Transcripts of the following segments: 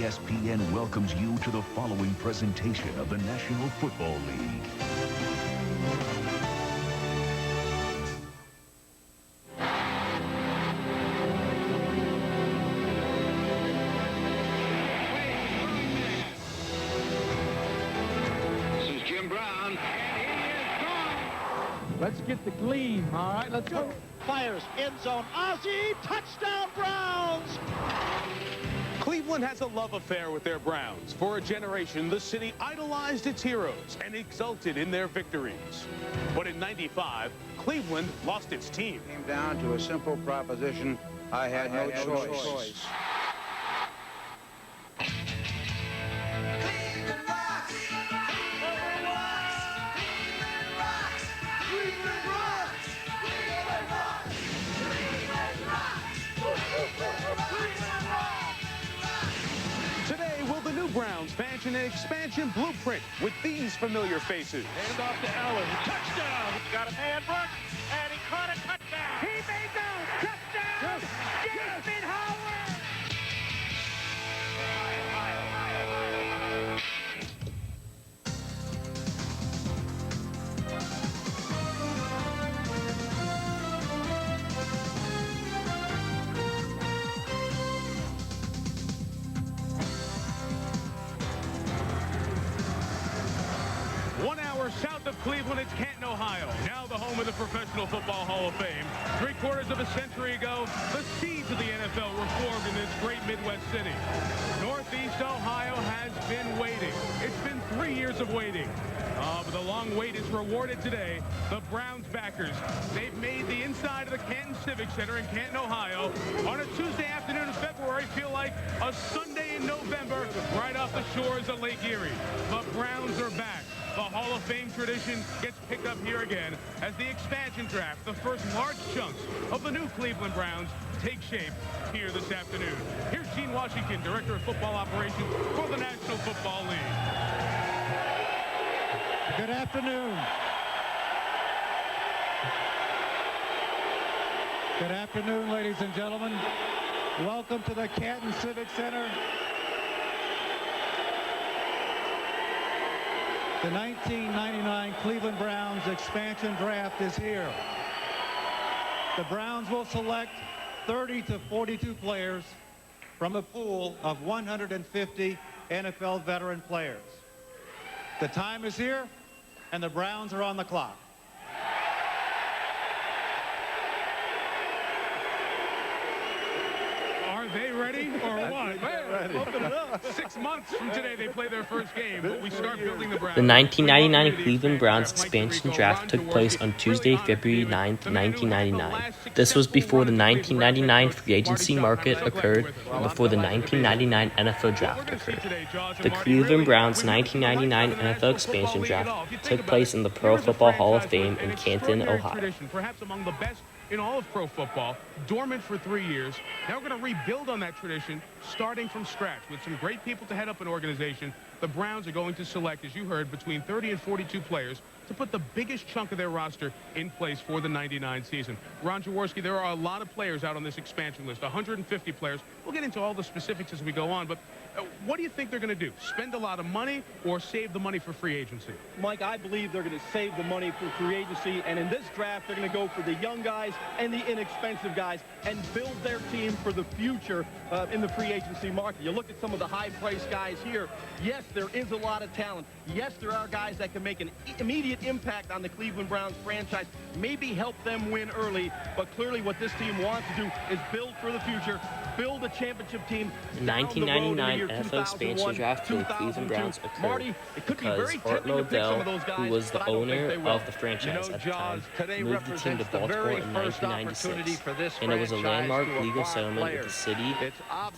ESPN welcomes you to the following presentation of the National Football League. This is Jim Brown, and he is gone. Let's get the gleam, all right? Let's go. Fires, end zone, Ozzie, touchdown Browns! Cleveland has a love affair with their Browns. For a generation, the city idolized its heroes and exulted in their victories. But in '95, Cleveland lost its team. Came down to a simple proposition. I had no choice. Today, will the new Browns fashion an expansion blueprint with these familiar faces? Hand off to Allen, touchdown! Got a man rush, and he caught a touchdown! He may go, touchdown! Jason Howard! South of Cleveland, it's Canton, Ohio. Now the home of the Professional Football Hall of Fame. 3/4 of a century ago, the seeds of the NFL were formed in this great Midwest city. Northeast Ohio has been waiting. It's been 3 years of waiting. But the long wait is rewarded today. The Browns backers, they've made the inside of the Canton Civic Center in Canton, Ohio on a Tuesday afternoon in February feel like a Sunday in November right off the shores of Lake Erie. The Browns are back. The Hall of Fame tradition gets picked up here again as the expansion draft, the first large chunks of the new Cleveland Browns, take shape here this afternoon. Here's Gene Washington, Director of Football Operations for the National Football League. Good afternoon. Good afternoon, ladies and gentlemen. Welcome to the Canton Civic Center. The 1999 Cleveland Browns expansion draft is here. The Browns will select 30 to 42 players from a pool of 150 NFL veteran players. The time is here, and the Browns are on the clock. Are they ready or what? Ready. 6 months from today, they play their first game, but we start building the Browns. The 1999 Cleveland Browns expansion draft took place on Tuesday, February 9th, 1999. This was before the 1999 free agency market occurred and before the 1999 NFL draft occurred. The Cleveland Browns 1999 NFL expansion draft took place in the Pro Football Hall of Fame in Canton, Ohio. Perhaps among the best in all of pro football, dormant for 3 years. Now we're going to rebuild on that tradition, starting from scratch. With some great people to head up an organization, the Browns are going to select, as you heard, between 30 and 42 players to put the biggest chunk of their roster in place for the '99 season. Ron Jaworski, there are a lot of players out on this expansion list, 150 players. We'll get into all the specifics as we go on, but what do you think they're going to do? Spend a lot of money or save the money for free agency? Mike, I believe they're going to save the money for free agency, and in this draft, they're going to go for the young guys and the inexpensive guys and build their team for the future in the free agency market. You look at some of the high-priced guys here. Yes, there is a lot of talent. Yes, there are guys that can make an immediate impact on the Cleveland Browns franchise, maybe help them win early, but clearly what this team wants to do is build for the future, build a championship team. The 1999 NFL expansion draft for the Cleveland Browns occurred because Art Modell, who was the owner of the franchise at the time, moved the team to Baltimore in 1996, and it was a landmark legal settlement with the city,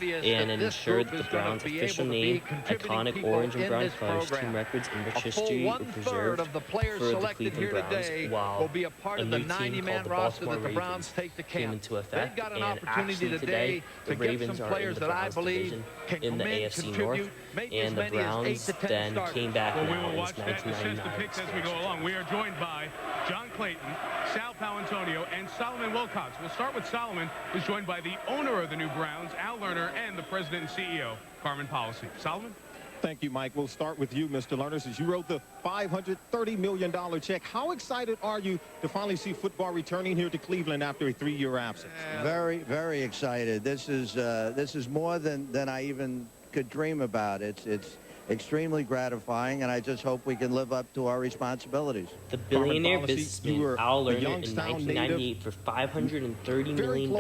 and it ensured that the Browns' official name, iconic orange and brown colors, team records, and rich history were preserved players for the selected Cleveland here Browns, today while will be a part of the 90-man roster that the Browns take to came camp. into effect. They've got an And opportunity actually today the to get Ravens some are players in the that I Browns believe division can in the come in, AFC contribute, North, maybe and the as many as 8 Browns to 10 then starters. came back Well, we now will in watch this that and assess the 1999 picks as we go expansion along. draft. We are joined by John Clayton, Sal Paolantonio, and Solomon Wilcox. We'll start with Solomon, who's joined by the owner of the new Browns, Al Lerner, and the president and CEO, Carmen Policy. Solomon? Thank you, Mike. We'll start with you, Mr. Lerner, since you wrote the $530 million check. How excited are you to finally see football returning here to Cleveland after a 3-year absence? Very, very excited. This is more than I even could dream about. It's extremely gratifying, and I just hope we can live up to our responsibilities. The billionaire businessman Al Lerner in 1998 for $530 million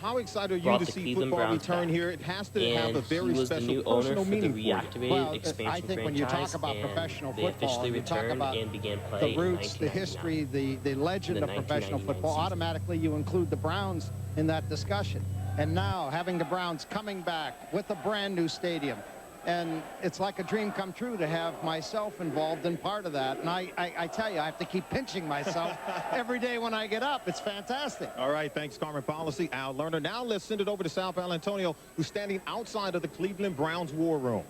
How excited are you brought to the see Cleveland football Browns return back. here? It has to have a And very he was the special new owner personal for the meaning for you. reactivated expansion I think when you franchise, talk about and professional they football, officially you talk returned about and began play the roots, in the history, the legend the of professional 1999 football, season. automatically you include the Browns in that discussion. And now having the Browns coming back with a brand new stadium, and it's like a dream come true to have myself involved in part of that. And I tell you, I have to keep pinching myself every day when I get up. It's fantastic. All right, thanks, Carmen Policy, Al Lerner. Now let's send it over to Sal Paolantonio, who's standing outside of the Cleveland Browns war room.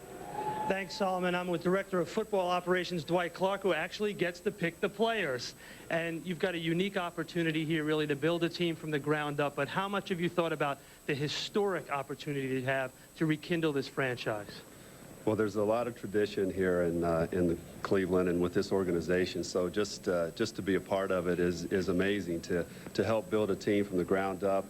Thanks, Solomon. I'm with Director of Football Operations Dwight Clark, who actually gets to pick the players. And you've got a unique opportunity here, really, to build a team from the ground up. But how much have you thought about the historic opportunity you have to rekindle this franchise? Well, there's a lot of tradition here in Cleveland and with this organization. So just to be a part of it is amazing. To help build a team from the ground up.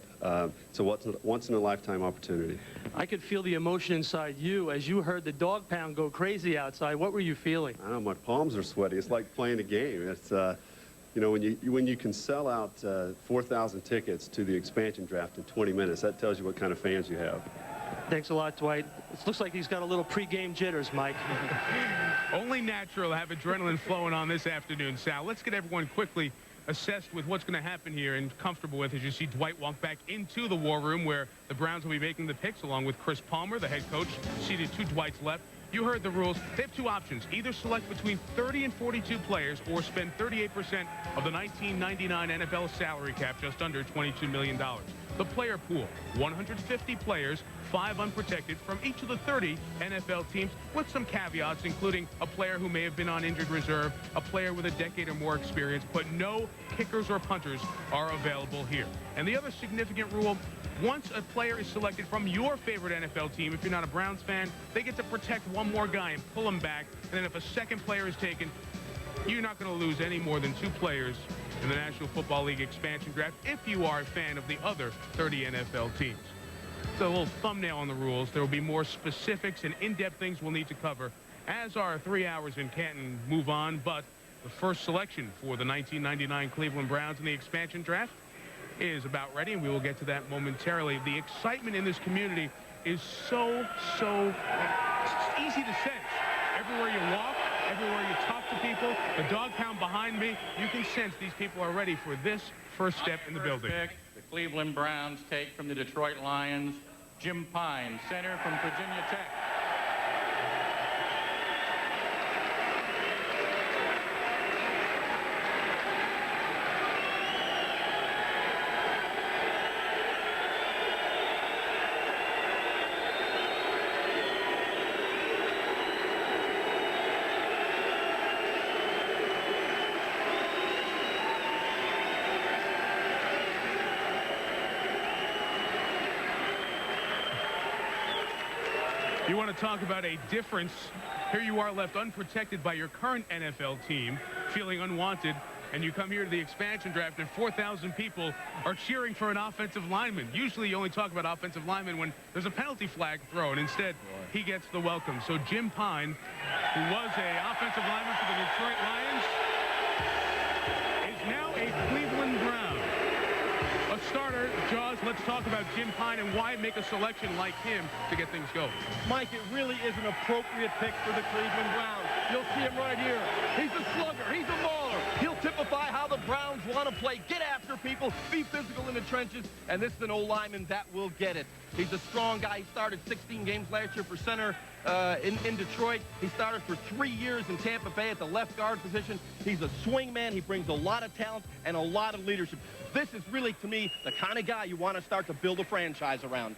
It's a once-in-a-lifetime opportunity. I could feel the emotion inside you as you heard the dog pound go crazy outside. What were you feeling? I know, my palms are sweaty. It's like playing a game. It's you know, when you can sell out 4,000 tickets to the expansion draft in 20 minutes, that tells you what kind of fans you have. Thanks a lot, Dwight. It looks like he's got a little pregame jitters, Mike. Only natural to have adrenaline flowing on this afternoon, Sal. Let's get everyone quickly assessed with what's going to happen here and comfortable with as you see Dwight walk back into the war room where the Browns will be making the picks along with Chris Palmer, the head coach, seated to Dwight's left. You heard the rules. They have two options. Either select between 30 and 42 players or spend 38% of the 1999 NFL salary cap, just under $22 million. The player pool, 150 players, 5 unprotected from each of the 30 NFL teams, with some caveats, including a player who may have been on injured reserve, a player with a decade or more experience, but no kickers or punters are available here. And the other significant rule, once a player is selected from your favorite NFL team, if you're not a Browns fan, they get to protect one more guy and pull him back. And then if a second player is taken, you're not going to lose any more than 2 players in the National Football League expansion draft if you are a fan of the other 30 NFL teams. So a little thumbnail on the rules. There will be more specifics and in-depth things we'll need to cover as our 3 hours in Canton move on. But the first selection for the 1999 Cleveland Browns in the expansion draft is about ready, and we will get to that momentarily. The excitement in this community is so easy to sense. Everywhere you walk, everywhere you talk to people, the dog pound behind me, you can sense these people are ready for this first step in the building. Pick, the Cleveland Browns take from the Detroit Lions, Jim Pine, center from Virginia Tech. You want to talk about a difference? Here you are left unprotected by your current NFL team, feeling unwanted, and you come here to the expansion draft and 4,000 people are cheering for an offensive lineman. Usually you only talk about offensive linemen when there's a penalty flag thrown. Instead, he gets the welcome. So Jim Pine, who was an offensive lineman for the Detroit Lions, is now a Cleveland Brown. A starter, Jaws, let's talk about Jim Pine and why make a selection like him to get things going. Mike, it really is an appropriate pick for the Cleveland Browns. You'll see him right here. He's a slugger. He's a mauler. He'll typify how the Browns want to play. Get after people. Be physical in the trenches. And this is an old lineman that will get it. He's a strong guy. He started 16 games last year for center in Detroit. He started for 3 years in Tampa Bay at the left guard position. He's a swing man. He brings a lot of talent and a lot of leadership. This is really, to me, the kind of guy you want to start to build a franchise around.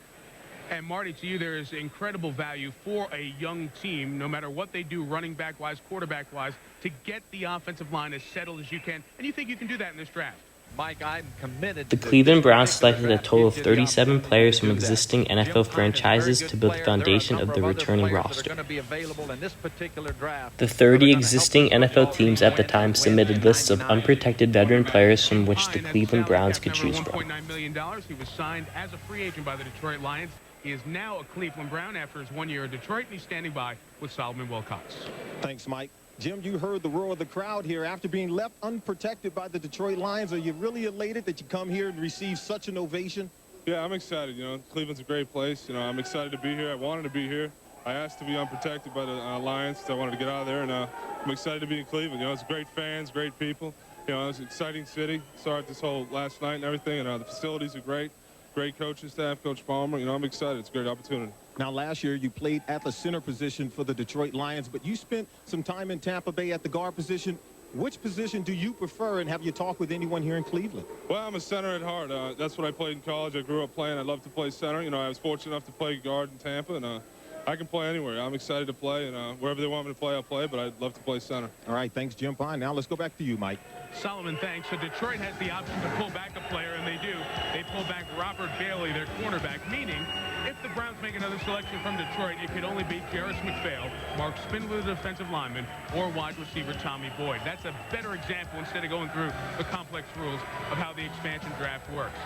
And Marty, to you, there is incredible value for a young team, no matter what they do running back-wise, quarterback-wise, to get the offensive line as settled as you can. And you think you can do that in this draft? Mike, I'm committed. The Cleveland Browns selected a total of 37 players from existing NFL franchises to build the foundation of the returning roster. The 30 existing NFL teams at the time submitted lists of unprotected veteran players from which the Cleveland Browns could choose from. $1.9 million. He was signed as a free agent by the Detroit Lions. He is now a Cleveland Brown after his 1 year in Detroit, and he's standing by with Solomon Wilcox. Thanks, Mike. Jim, you heard the roar of the crowd here. After being left unprotected by the Detroit Lions, are you really elated that you come here and receive such an ovation? Yeah, I'm excited. You know, Cleveland's a great place. You know, I'm excited to be here. I wanted to be here. I asked to be unprotected by the Lions, so I wanted to get out of there, and I'm excited to be in Cleveland. You know, it's great fans, great people. You know, it's an exciting city. Saw it this whole last night and everything, and the facilities are great. Great coaching staff, Coach Palmer. You know, I'm excited. It's a great opportunity. Now, last year you played at the center position for the Detroit Lions, but you spent some time in Tampa Bay at the guard position. Which position do you prefer, and have you talked with anyone here in Cleveland? Well, I'm a center at heart. That's what I played in college. I grew up playing. I love to play center. You know, I was fortunate enough to play guard in Tampa, and I can play anywhere. I'm excited to play, and wherever they want me to play, I'll play, but I'd love to play center. All right, thanks, Jim Pine. Now let's go back to you, Mike. Solomon, thanks. So Detroit has the option to pull back a player, and they do. They pull back Robert Bailey, their cornerback, meaning if the Browns make another selection from Detroit, it could only be Jarris McPhail, Mark Spindler, the defensive lineman, or wide receiver Tommy Boyd. That's a better example instead of going through the complex rules of how the expansion draft works.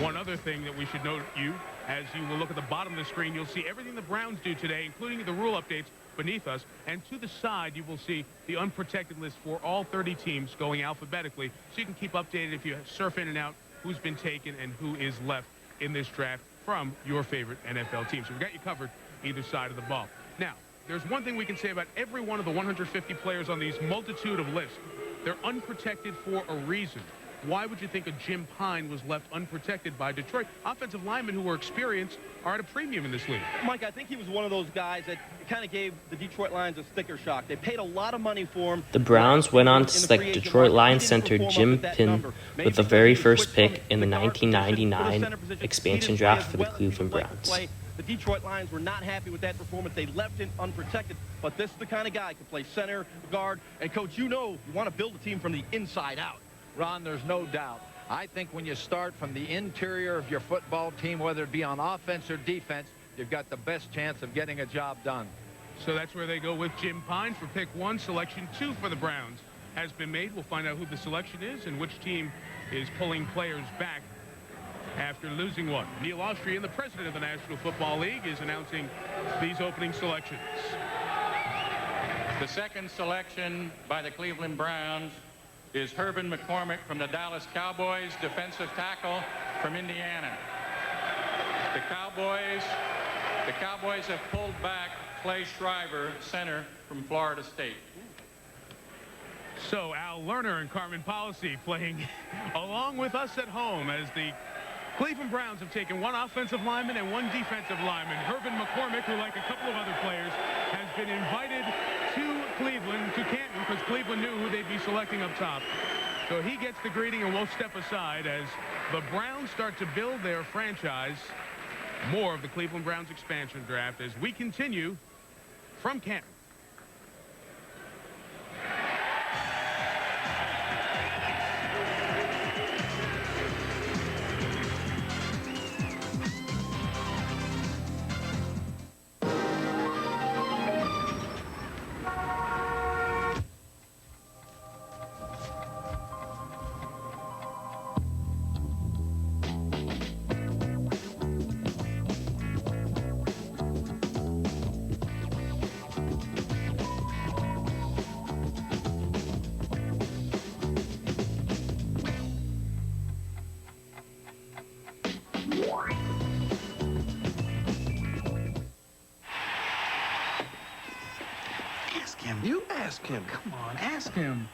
One other thing that we should note, as you will look at the bottom of the screen, you'll see everything the Browns do today, including the rule updates beneath us, and to the side you will see the unprotected list for all 30 teams going alphabetically, so you can keep updated if you surf in and out who's been taken and who is left in this draft from your favorite NFL team. So we've got you covered either side of the ball. Now, there's one thing we can say about every one of the 150 players on these multitude of lists. They're unprotected for a reason. Why would you think a Jim Pine was left unprotected by Detroit? Offensive linemen who were experienced are at a premium in this league. Mike, I think he was one of those guys that kind of gave the Detroit Lions a sticker shock. They paid a lot of money for him. The Browns went on to select Detroit Lions center Jim Pine with the very first pick in the 1999 expansion draft for the Cleveland Browns. The Detroit Lions were not happy with that performance. They left him unprotected, but this is the kind of guy who can play center, guard, and coach, you know, you want to build a team from the inside out. Ron, there's no doubt. I think when you start from the interior of your football team, whether it be on offense or defense, you've got the best chance of getting a job done. So that's where they go with Jim Pine for pick 1. Selection 2 for the Browns has been made. We'll find out who the selection is and which team is pulling players back after losing one. Neil Austrian, the president of the National Football League, is announcing these opening selections. The second selection by the Cleveland Browns is Herman McCormick from the Dallas Cowboys, defensive tackle from Indiana. The Cowboys have pulled back Clay Shriver, center from Florida State. So Al Lerner and Carmen Policy playing along with us at home as the Cleveland Browns have taken one offensive lineman and one defensive lineman. Herman McCormick, who like a couple of other players, has been invited to Cleveland, to Canton, because Cleveland knew who they'd be selecting up top. So he gets the greeting and we'll step aside as the Browns start to build their franchise. More of the Cleveland Browns expansion draft as we continue from Canton. him. You ask him. Come on, ask him.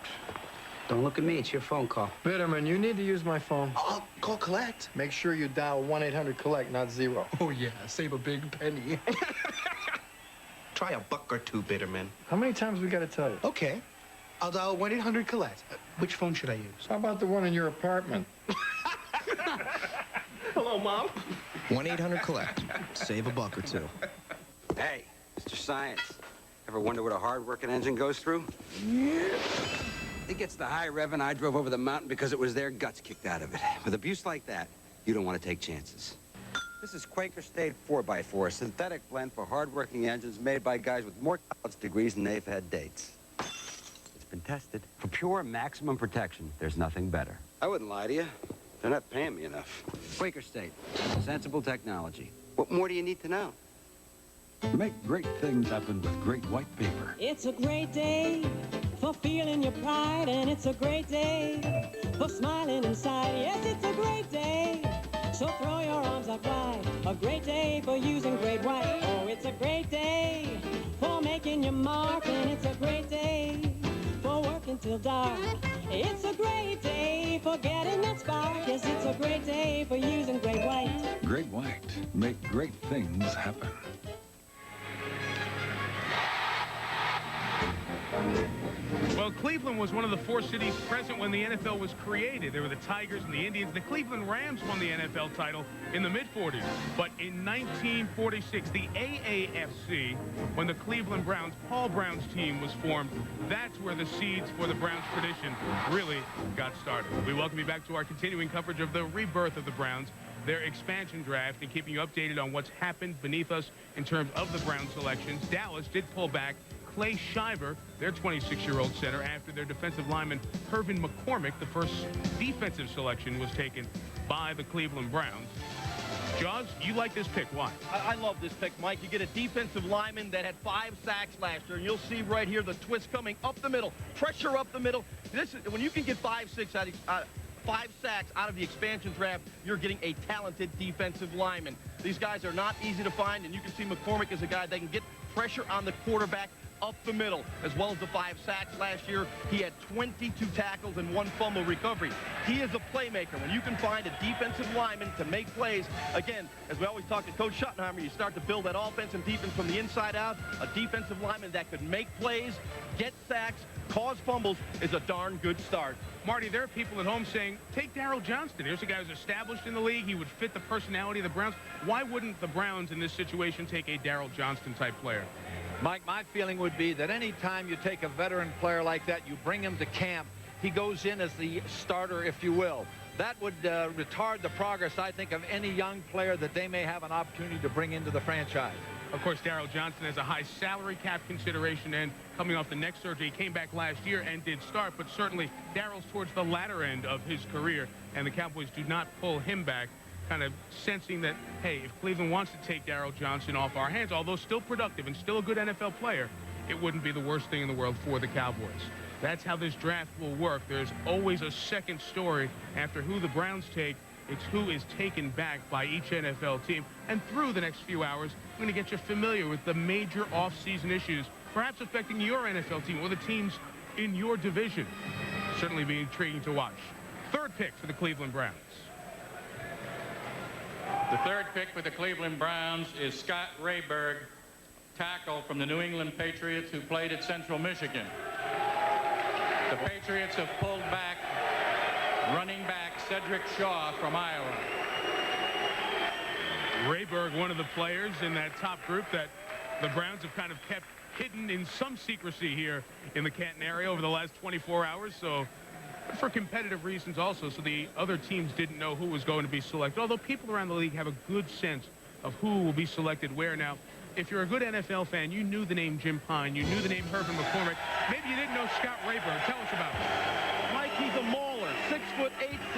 Don't look at me. It's your phone call. Bitterman, you need to use my phone. Oh, call collect. Make sure you dial 1-800-COLLECT, not 0. Oh, yeah. Save a big penny. Try a buck or two, Bitterman. How many times we got to tell you? Okay. I'll dial 1-800-COLLECT. Which phone should I use? How about the one in your apartment? Hello, Mom. 1-800-COLLECT. Save a buck or two. Hey, Mr. Science. Ever wonder what a hard-working engine goes through? It gets the high rev, and I drove over the mountain because it was their guts kicked out of it. With abuse like that, you don't want to take chances. This is Quaker State 4x4, a synthetic blend for hard-working engines made by guys with more college degrees than they've had dates. It's been tested. For pure maximum protection, there's nothing better. I wouldn't lie to you. They're not paying me enough. Quaker State, sensible technology. What more do you need to know? Make great things happen with great white paper. It's a great day for feeling your pride, and it's a great day for smiling inside. Yes, it's a great day, so throw your arms up wide. A great day for using great white. Oh, it's a great day for making your mark, and it's a great day for working till dark. It's a great day for getting that spark. Yes, it's a great day for using great white. Great white. Make great things happen. Well, Cleveland was one of the 4 cities present when the NFL was created. There were the Tigers and the Indians. The Cleveland Rams won the NFL title in the mid-40s. But in 1946, the AAFC, when the Cleveland Browns, Paul Brown's team, was formed, that's where the seeds for the Browns tradition really got started. We welcome you back to our continuing coverage of the rebirth of the Browns, their expansion draft, and keeping you updated on what's happened beneath us in terms of the Browns selections. Dallas did pull back Clay Shiver, their 26-year-old center, after their defensive lineman Hervin McCormick. The first defensive selection was taken by the Cleveland Browns. Jaws, you like this pick. Why? I love this pick, Mike. You get a defensive lineman that had 5 sacks last year, and you'll see right here the twist coming up the middle, pressure up the middle. This is, when you can get 5 sacks out of the expansion draft, you're getting a talented defensive lineman. These guys are not easy to find, and you can see McCormick is a guy that can get pressure on the quarterback up the middle, as well as the 5 sacks last year. He had 22 tackles and 1 fumble recovery. He is a playmaker. When you can find a defensive lineman to make plays, again, as we always talk to Coach Schottenheimer, you start to build that offense and defense from the inside out. A defensive lineman that could make plays, get sacks, cause fumbles is a darn good start. Marty, there are people at home saying, take Darryl Johnston. Here's a guy who's established in the league. He would fit the personality of the Browns. Why wouldn't the Browns in this situation take a Darryl Johnston type player? Mike, my feeling would be that any time you take a veteran player like that, you bring him to camp, he goes in as the starter, if you will. That would retard the progress, I think, of any young player that they may have an opportunity to bring into the franchise. Of course, Darryl Johnston has a high salary cap consideration, and coming off the neck surgery, he came back last year and did start, but certainly Darryl's towards the latter end of his career, and the Cowboys do not pull him back, kind of sensing that, hey, if Cleveland wants to take Darryl Johnston off our hands, although still productive and still a good NFL player, it wouldn't be the worst thing in the world for the Cowboys. That's how this draft will work. There's always a second story after who the Browns take. It's who is taken back by each NFL team. And through the next few hours, I'm going to get you familiar with the major off-season issues, perhaps affecting your NFL team or the teams in your division. Certainly be intriguing to watch. Third pick for the Cleveland Browns. The third pick for the Cleveland Browns is Scott Rayburg, tackle from the New England Patriots, who played at Central Michigan. The Patriots have pulled back running back Cedric Shaw from Iowa. Rayburg, one of the players in that top group that the Browns have kind of kept hidden in some secrecy here in the Canton area over the last 24 hours. So for competitive reasons also, so the other teams didn't know who was going to be selected, although people around the league have a good sense of who will be selected where. Now, if you're a good NFL fan, you knew the name Jim Pine, you knew the name Hervin McCormick. Maybe you didn't know Scott Rayburg. Tell us about it. Mike, he's a mauler, 6'8",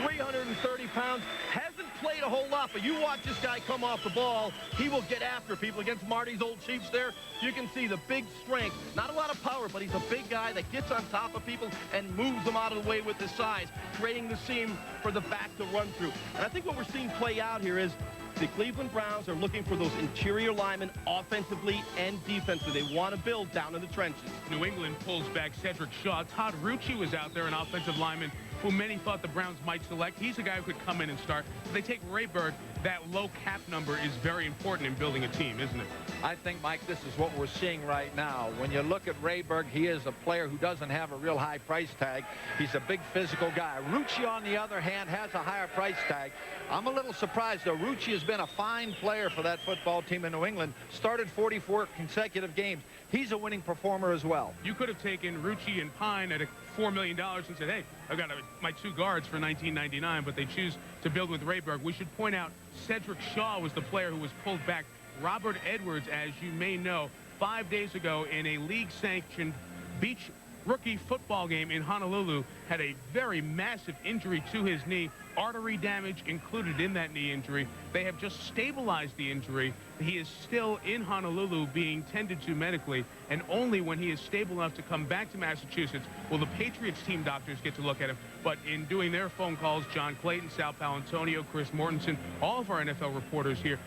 330 pounds. Hasn't played a whole lot, but you watch this guy come off the ball. He will get after people. Against Marty's old Chiefs there, you can see the big strength. Not a lot of power, but he's a big guy that gets on top of people and moves them out of the way with his size, creating the seam for the back to run through. And I think what we're seeing play out here is The Cleveland Browns are looking for those interior linemen offensively and defensively. They want to build down in the trenches. New England pulls back Cedric Shaw. Todd Rucci was out there, an offensive lineman who many thought the Browns might select. He's a guy who could come in and start. If they take Rayberg, that low cap number is very important in building a team, isn't it? I think, Mike, this is what we're seeing right now. When you look at Rayberg, he is a player who doesn't have a real high price tag. He's a big physical guy. Rucci, on the other hand, has a higher price tag. I'm a little surprised, though. Rucci has been a fine player for that football team in New England. Started 44 consecutive games. He's a winning performer as well. You could have taken Rucci and Pine at $4 million and said, hey, I've got my 2 guards for $19.99, but they choose to build with Rayberg. We should point out Cedric Shaw was the player who was pulled back. Robert Edwards, as you may know, 5 days ago in a league-sanctioned beach rookie football game in Honolulu, had a very massive injury to his knee. Artery damage included in that knee injury. They have just stabilized the injury. He is still in Honolulu being tended to medically, and only when he is stable enough to come back to Massachusetts will the Patriots team doctors get to look at him. But in doing their phone calls, John Clayton, Sal Palantonio, Chris Mortensen, all of our NFL reporters here,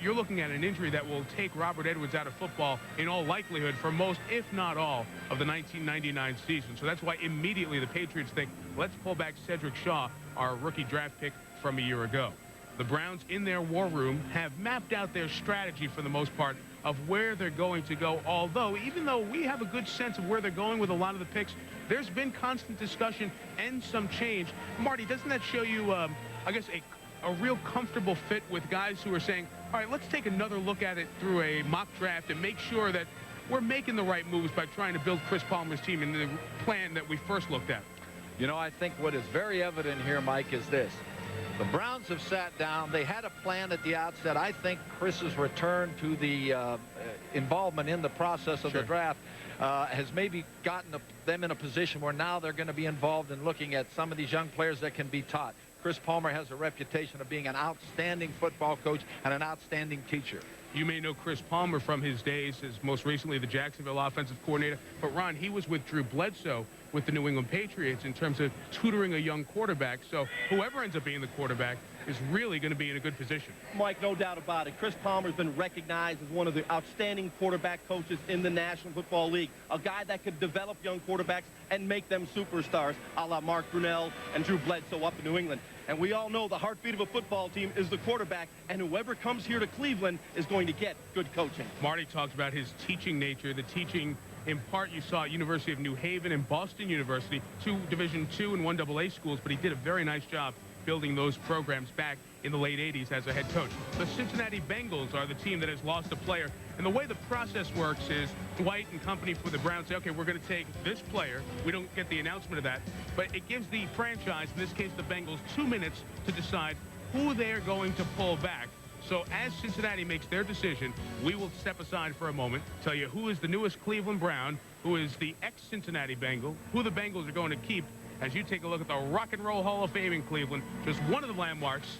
you're looking at an injury that will take Robert Edwards out of football in all likelihood for most, if not all, of the 1999 season. So that's why immediately the Patriots think, let's pull back Cedric Shaw, our rookie draft pick from a year ago. The Browns, in their war room, have mapped out their strategy for the most part of where they're going to go, although even though we have a good sense of where they're going with a lot of the picks, there's been constant discussion and some change. Marty, doesn't that show you, I guess, a real comfortable fit with guys who are saying, all right, let's take another look at it through a mock draft and make sure that we're making the right moves by trying to build Chris Palmer's team in the plan that we first looked at? You know, I think what is very evident here, Mike, is this. The Browns have sat down. They had a plan at the outset. I think Chris's return to the involvement in the process of the draft has maybe gotten them in a position where now they're going to be involved in looking at some of these young players that can be taught. Chris Palmer has a reputation of being an outstanding football coach and an outstanding teacher. You may know Chris Palmer from his days as most recently the Jacksonville offensive coordinator. But, Ron, he was with Drew Bledsoe with the New England Patriots in terms of tutoring a young quarterback. So whoever ends up being the quarterback is really going to be in a good position. Mike, no doubt about it. Chris Palmer has been recognized as one of the outstanding quarterback coaches in the National Football League. A guy that could develop young quarterbacks and make them superstars, a la Mark Brunell and Drew Bledsoe up in New England. And we all know the heartbeat of a football team is the quarterback, and whoever comes here to Cleveland is going to get good coaching. Marty talked about his teaching nature, the teaching in part you saw at University of New Haven and Boston University, 2 Division II and 1AA schools, but he did a very nice job building those programs back in the late 80s as a head coach. The Cincinnati Bengals are the team that has lost a player. And the way the process works is Dwight and company for the Browns say, okay, we're going to take this player. We don't get the announcement of that. But it gives the franchise, in this case the Bengals, 2 minutes to decide who they're going to pull back. So as Cincinnati makes their decision, we will step aside for a moment, tell you who is the newest Cleveland Brown, who is the ex-Cincinnati Bengal, who the Bengals are going to keep, as you take a look at the Rock and Roll Hall of Fame in Cleveland, just one of the landmarks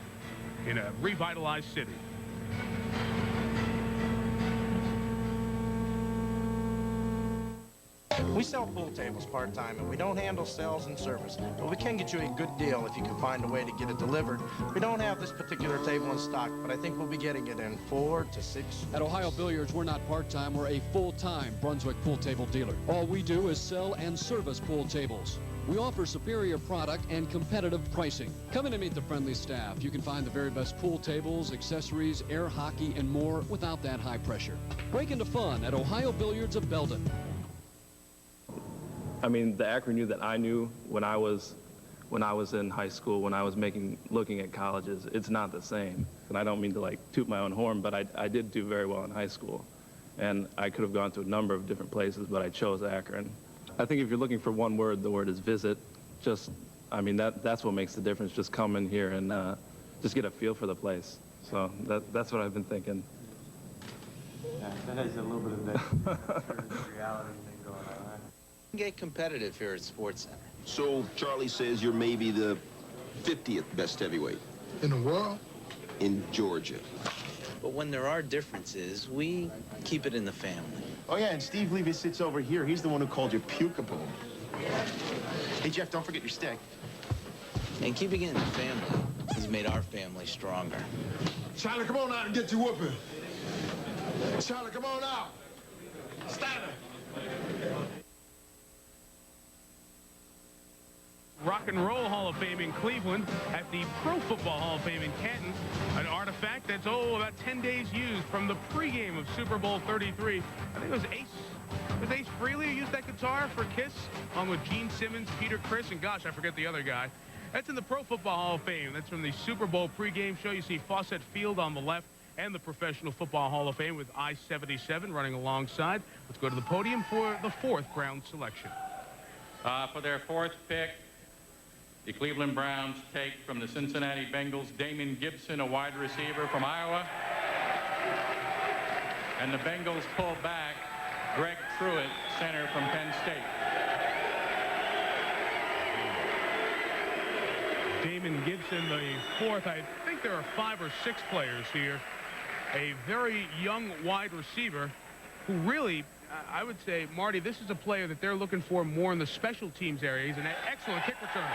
in a revitalized city. We sell pool tables part-time, and we don't handle sales and service, but we can get you a good deal if you can find a way to get it delivered. We don't have this particular table in stock, but I think we'll be getting it in 4 to 6. At Ohio Billiards, we're not part-time, we're a full-time Brunswick pool table dealer. All we do is sell and service pool tables. We offer superior product and competitive pricing. Come in and meet the friendly staff. You can find the very best pool tables, accessories, air hockey, and more without that high pressure. Break into fun at Ohio Billiards of Belden. I mean, the Akron U that I knew when I was in high school, when I was looking at colleges, it's not the same. And I don't mean to like toot my own horn, but I did do very well in high school. And I could have gone to a number of different places, but I chose Akron. I think if you're looking for one word, the word is visit. Just, I mean, that's what makes the difference. Just come in here and just get a feel for the place. So that's what I've been thinking. Yeah, that has a little bit of that reality thing going on, right? Get competitive here at Sports Center. So Charlie says you're maybe the 50th best heavyweight. In the world? In Georgia. But when there are differences, we keep it in the family. Oh, yeah, and Steve Levy sits over here. He's the one who called you Puke-a-boom. Hey, Jeff, don't forget your stick. And keeping it in the family has made our family stronger. Charlie, come on out and get your whooping. Charlie, come on out. Stanley. Rock and Roll Hall of Fame in Cleveland at the Pro Football Hall of Fame in Canton. An artifact that's, about 10 days used from the pregame of Super Bowl 33. I think it was Ace Frehley who used that guitar for Kiss, along with Gene Simmons, Peter Criss, and gosh, I forget the other guy. That's in the Pro Football Hall of Fame. That's from the Super Bowl pregame show. You see Fawcett Field on the left and the Professional Football Hall of Fame with I-77 running alongside. Let's go to the podium for the 4th Brown selection. For their 4th pick, the Cleveland Browns take from the Cincinnati Bengals Damon Gibson, a wide receiver from Iowa. And the Bengals pull back Greg Truitt, center from Penn State. Damon Gibson, the 4th. I think there are 5 or 6 players here. A very young wide receiver who really, I would say, Marty, this is a player that they're looking for more in the special teams area. He's an excellent kick returner.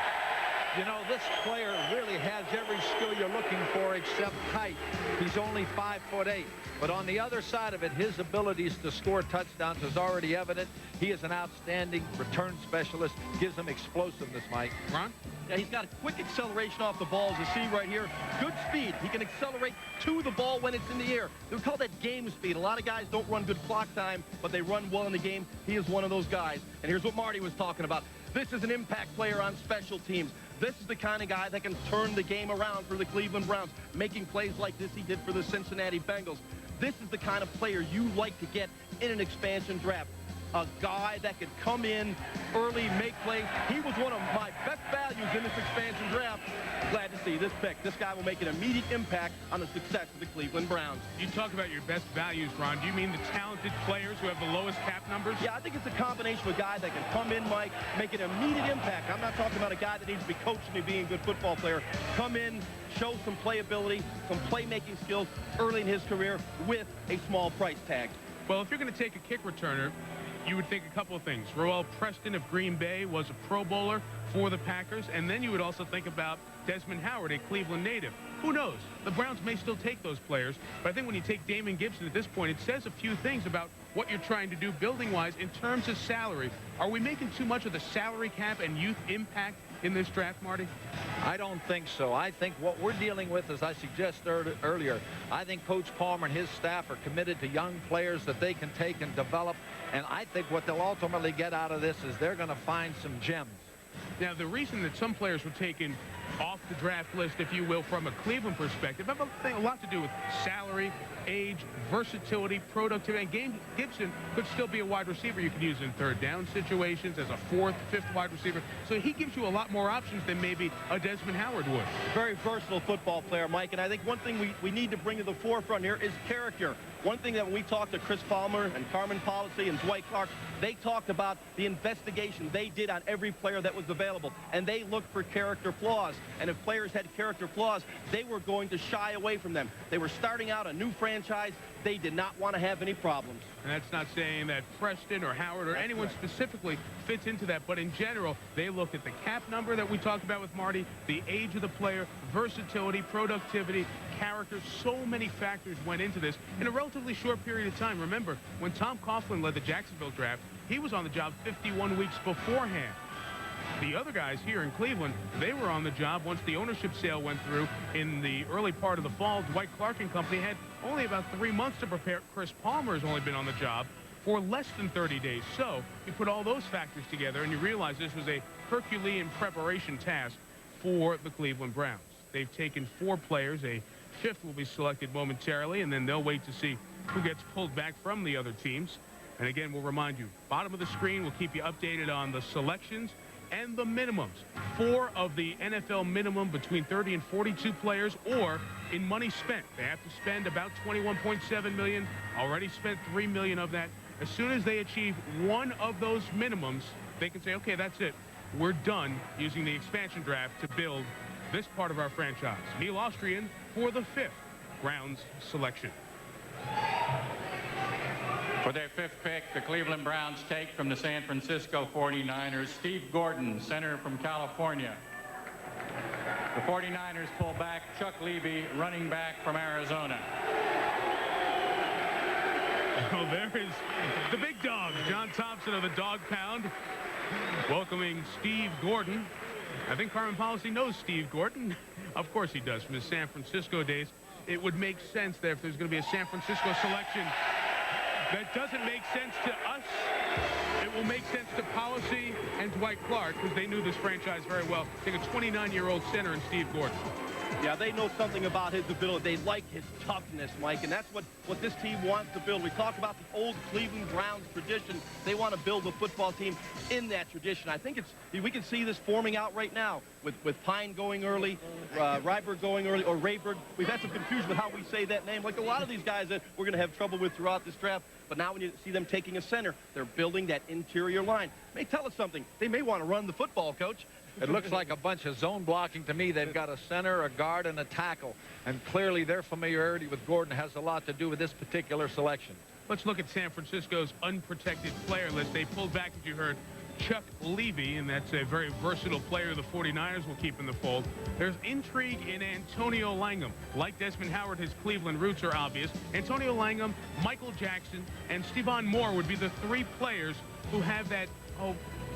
You know, this player really has every skill you're looking for except height. He's only 5'8". But on the other side of it, his abilities to score touchdowns is already evident. He is an outstanding return specialist. Gives him explosiveness, Mike. Ron? Yeah, he's got a quick acceleration off the ball, as you see right here. Good speed. He can accelerate to the ball when it's in the air. We call that game speed. A lot of guys don't run good clock time, but they run well in the game. He is one of those guys. And here's what Marty was talking about. This is an impact player on special teams. This is the kind of guy that can turn the game around for the Cleveland Browns, making plays like this he did for the Cincinnati Bengals. This is the kind of player you like to get in an expansion draft. A guy that could come in early, make plays. He was one of my best values in this expansion draft. Glad to see this pick. This guy will make an immediate impact on the success of the Cleveland Browns. You talk about your best values, Ron. Do you mean the talented players who have the lowest cap numbers? Yeah, I think it's a combination of a guy that can come in, Mike, make an immediate impact. I'm not talking about a guy that needs to be coached to be a good football player. Come in, show some playability, some playmaking skills early in his career with a small price tag. Well, if you're going to take a kick returner, you would think a couple of things. Roel Preston of Green Bay was a Pro Bowler for the Packers, and then you would also think about Desmond Howard, a Cleveland native. Who knows? The Browns may still take those players, but I think when you take Damon Gibson at this point, it says a few things about what you're trying to do building-wise in terms of salary. Are we making too much of the salary cap and youth impact in this draft, Marty? I don't think so. I think what we're dealing with, as I suggested earlier, I think Coach Palmer and his staff are committed to young players that they can take and develop. And I think what they'll ultimately get out of this is they're going to find some gems. Now, the reason that some players were taken off the draft list, if you will, from a Cleveland perspective, have a lot to do with salary, age, versatility, productivity. And Gibson could still be a wide receiver you could use in third down situations as a 4th, 5th wide receiver. So he gives you a lot more options than maybe a Desmond Howard would. Very versatile football player, Mike. And I think one thing we need to bring to the forefront here is character. One thing that when we talked to Chris Palmer and Carmen Policy and Dwight Clark, they talked about the investigation they did on every player that was available. And they looked for character flaws. And if players had character flaws, they were going to shy away from them. They were starting out a new franchise. They did not want to have any problems. And that's not saying that Preston or Howard or anyone specifically fits into that. But in general, they looked at the cap number that we talked about with Marty, the age of the player, versatility, productivity, character. So many factors went into this in a relatively short period of time. Remember, when Tom Coughlin led the Jacksonville draft, he was on the job 51 weeks beforehand. The other guys here in Cleveland, they were on the job once the ownership sale went through in the early part of the fall. Dwight Clark and company had only about 3 months to prepare. Chris Palmer has only been on the job for less than 30 days. So you put all those factors together and you realize this was a Herculean preparation task for the Cleveland Browns. They've taken 4 players. A 5th will be selected momentarily, and then they'll wait to see who gets pulled back from the other teams. And again, we'll remind you, bottom of the screen, we'll keep you updated on the selections and the minimums. 4 of the NFL minimum between 30 and 42 players, or in money spent. They have to spend about $21.7 million. Already spent $3 million of that. As soon as they achieve one of those minimums, they can say, okay, that's it. We're done using the expansion draft to build this part of our franchise. Neil Austrian for the 5th Browns selection. For their 5th pick, the Cleveland Browns take from the San Francisco 49ers, Steve Gordon, center from California. The 49ers pull back Chuck Levy, running back from Arizona. Oh, there is the big dog, John Thompson of the Dog Pound, welcoming Steve Gordon. I think Carmen Policy knows Steve Gordon. Of course he does, from his San Francisco days. It would make sense that if there's going to be a San Francisco selection that doesn't make sense to us, it will make sense to Policy and Dwight Clark, because they knew this franchise very well. Take a 29-year-old center in Steve Gordon. Yeah, they know something about his ability. They like his toughness, Mike, and that's what this team wants to build. We talk about the old Cleveland Browns tradition. They want to build a football team in that tradition. I think we can see this forming out right now with Pine going early, Ryberg going early, or Rayberg. We've had some confusion with how we say that name. Like a lot of these guys that we're going to have trouble with throughout this draft. But now when you see them taking a center, they're building that interior line. May tell us something. They may want to run the football, Coach. It looks like a bunch of zone blocking to me. They've got a center, a guard, and a tackle. And clearly their familiarity with Gordon has a lot to do with this particular selection. Let's look at San Francisco's unprotected player list. They pulled back, as you heard, Chuck Levy, and that's a very versatile player the 49ers will keep in the fold. There's intrigue in Antonio Langham. Like Desmond Howard, his Cleveland roots are obvious. Antonio Langham, Michael Jackson, and Stephon Moore would be the three players who have that,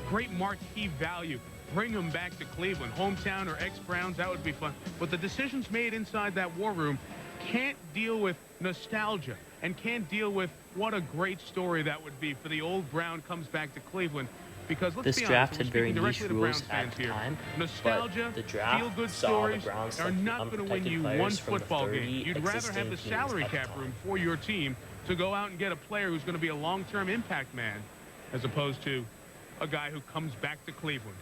great marquee value. Bring them back to Cleveland, hometown or ex-Browns, that would be fun. But the decisions made inside that war room can't deal with nostalgia and can't deal with what a great story that would be for the old Brown comes back to Cleveland. Because let's this be draft honest, had very niche rules at the time, nostalgia, but the draft feel-good saw stories the Browns are not going to win you one football game. You'd rather have the salary cap room for your team to go out and get a player who's going to be a long-term impact man, as opposed to a guy who comes back to Cleveland.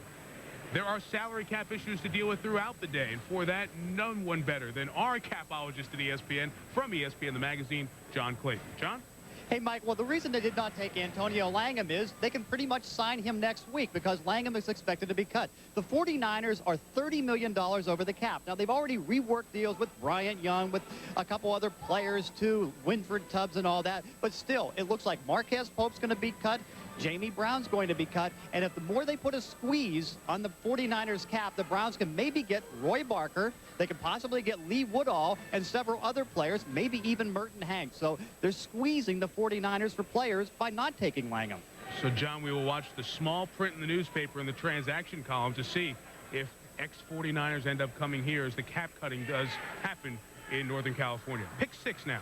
There are salary cap issues to deal with throughout the day, and for that, no one better than our capologist at ESPN, from ESPN, the magazine, John Clayton. John? Hey, Mike, well, the reason they did not take Antonio Langham is they can pretty much sign him next week because Langham is expected to be cut. The 49ers are $30 million over the cap. Now, they've already reworked deals with Bryant Young, with a couple other players, too, Winford Tubbs and all that. But still, it looks like Marquez Pope's going to be cut. Jamie Brown's going to be cut, and if the more they put a squeeze on the 49ers cap, the Browns can maybe get Roy Barker, they could possibly get Lee Woodall, and several other players, maybe even Merton Hanks. So they're squeezing the 49ers for players by not taking Langham. So, John, we will watch the small print in the newspaper in the transaction column to see if ex-49ers end up coming here as the cap cutting does happen in Northern California. Pick 6 now.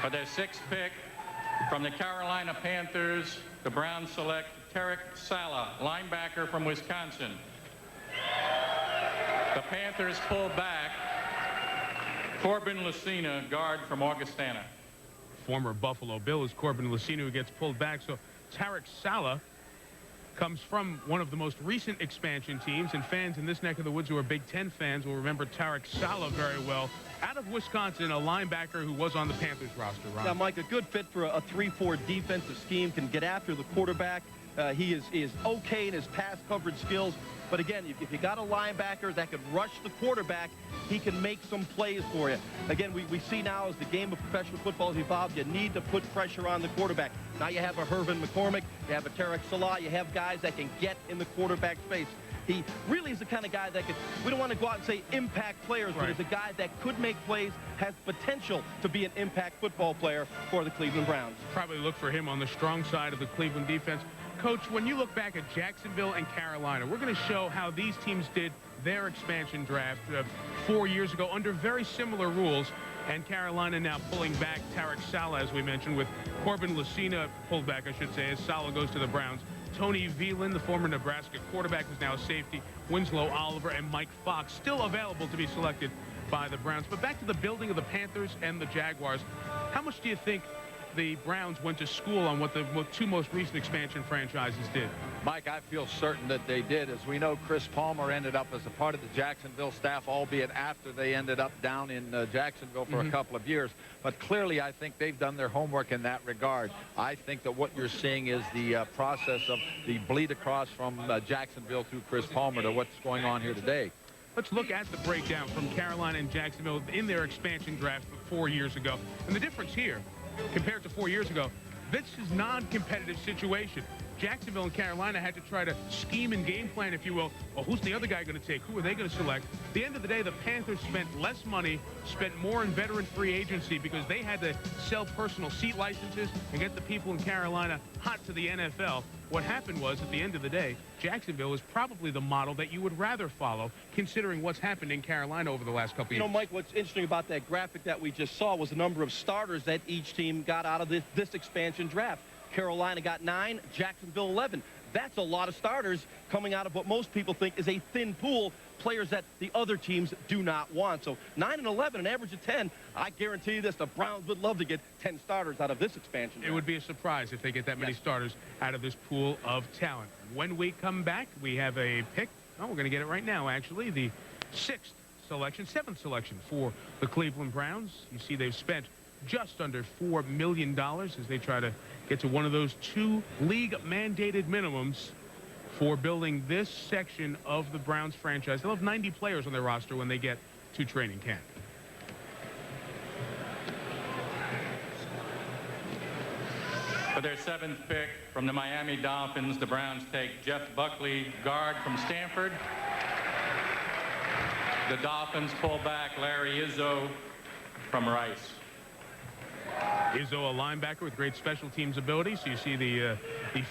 For their 6th pick, from the Carolina Panthers, the Browns select Tarek Saleh, linebacker from Wisconsin. The Panthers pull back Corbin Lucina, guard from Augustana. Former Buffalo Bill is Corbin Lucina, who gets pulled back. So Tarek Saleh comes from one of the most recent expansion teams, and fans in this neck of the woods who are Big Ten fans will remember Tarek Saleh very well. Out of Wisconsin, a linebacker who was on the Panthers roster, Ron. Yeah, Mike, a good fit for a 3-4 defensive scheme, can get after the quarterback. He is okay in his pass coverage skills. But again, if you got a linebacker that could rush the quarterback, he can make some plays for you. Again, we see now as the game of professional football has evolved, you need to put pressure on the quarterback. Now you have a Hervin McCormick, you have a Tarek Saleh, you have guys that can get in the quarterback's face. He really is the kind of guy that could, we don't want to go out and say impact players, but he's a guy that could make plays, has potential to be an impact football player for the Cleveland Browns. Probably look for him on the strong side of the Cleveland defense. Coach, when you look back at Jacksonville and Carolina, we're going to show how these teams did their expansion draft 4 years ago under very similar rules. And Carolina now pulling back Tarek Saleh, as we mentioned, with Corbin Lucina pulled back, I should say, as Saleh goes to the Browns. Tony Veland, the former Nebraska quarterback, is now safety. Winslow Oliver and Mike Fox still available to be selected by the Browns. But back to the building of the Panthers and the Jaguars. How much do you think the Browns went to school on what the two most recent expansion franchises did? Mike, I feel certain that they did. As we know, Chris Palmer ended up as a part of the Jacksonville staff, albeit after they ended up down in Jacksonville for a couple of years. But clearly, I think they've done their homework in that regard. I think that what you're seeing is the process of the bleed across from Jacksonville through Chris Palmer to what's going on here today. Let's look at the breakdown from Carolina and Jacksonville in their expansion draft 4 years ago. And the difference here, compared to 4 years ago, this is non-competitive situation. Jacksonville and Carolina had to try to scheme and game plan, if you will. Well, who's the other guy going to take? Who are they going to select? At the end of the day, the Panthers spent less money, spent more in veteran free agency because they had to sell personal seat licenses and get the people in Carolina hot to the NFL. What happened was, at the end of the day, Jacksonville is probably the model that you would rather follow, considering what's happened in Carolina over the last couple of years. You know, Mike, what's interesting about that graphic that we just saw was the number of starters that each team got out of this expansion draft. Carolina got 9, Jacksonville 11. That's a lot of starters coming out of what most people think is a thin pool, players that the other teams do not want. So 9 and 11, an average of 10. I guarantee you this, the Browns would love to get 10 starters out of this expansion draft. It would be a surprise if they get that many starters out of this pool of talent. When we come back, we have a pick. Oh, we're going to get it right now, actually. The 7th selection for the Cleveland Browns. You see they've spent just under $4 million as they try to get to one of those 2 league-mandated minimums for building this section of the Browns franchise. They'll have 90 players on their roster when they get to training camp. For their 7th pick from the Miami Dolphins, the Browns take Jeff Buckley, guard from Stanford. The Dolphins pull back Larry Izzo from Rice. Izzo, a linebacker with great special teams ability. So you see the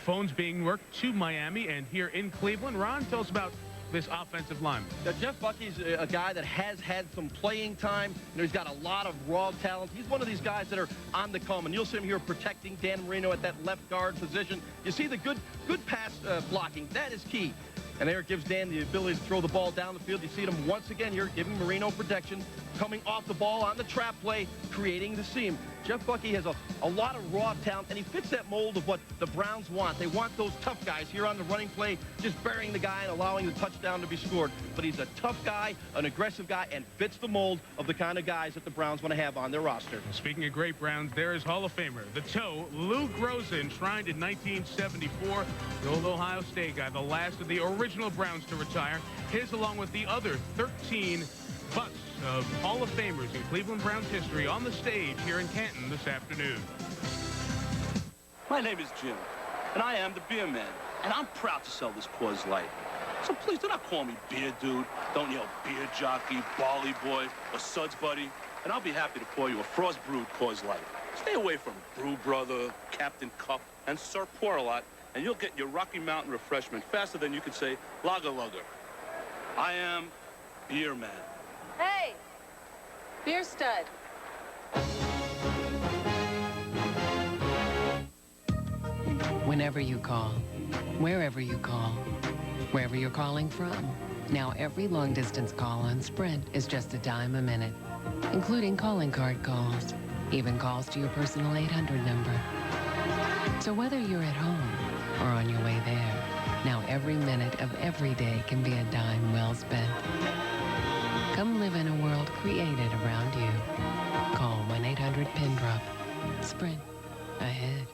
phones being worked to Miami and here in Cleveland. Ron, tell us about this offensive lineman. Now, Jeff Buckley's a guy that has had some playing time. You know, he's got a lot of raw talent. He's one of these guys that are on the come, and you'll see him here protecting Dan Marino at that left guard position. You see the good pass blocking. That is key. And there it gives Dan the ability to throw the ball down the field. You see him once again here giving Marino protection, coming off the ball on the trap play, creating the seam. Jeff Buckley has a lot of raw talent, and he fits that mold of what the Browns want. They want those tough guys here on the running play, just burying the guy and allowing the touchdown to be scored. But he's a tough guy, an aggressive guy, and fits the mold of the kind of guys that the Browns want to have on their roster. Speaking of great Browns, there is Hall of Famer, the toe, Lou Groza, enshrined in 1974. The old Ohio State guy, the last of the original Browns to retire. His, along with the other 13 busts of Hall of Famers in Cleveland Browns history, on the stage here in Canton this afternoon. My name is Jim, and I am the beer man, and I'm proud to sell this Coors Light. So please do not call me beer dude. Don't yell beer jockey, barley boy, or suds buddy, and I'll be happy to pour you a frost brewed Coors Light. Stay away from Brew Brother, Captain Cup, and Sir Pour-A-Lot, and you'll get your Rocky Mountain refreshment faster than you could say Lager Lugger. I am beer man. Hey, beer stud. Whenever you call, wherever you call, wherever you're calling from. Now every long-distance call on Sprint is just $0.10 a minute, including calling card calls, even calls to your personal 800 number. So whether you're at home or on your way there, now every minute of every day can be a dime well spent. Come live in a world created around you. Call 1-800-PIN-DROP. Sprint. Ahead.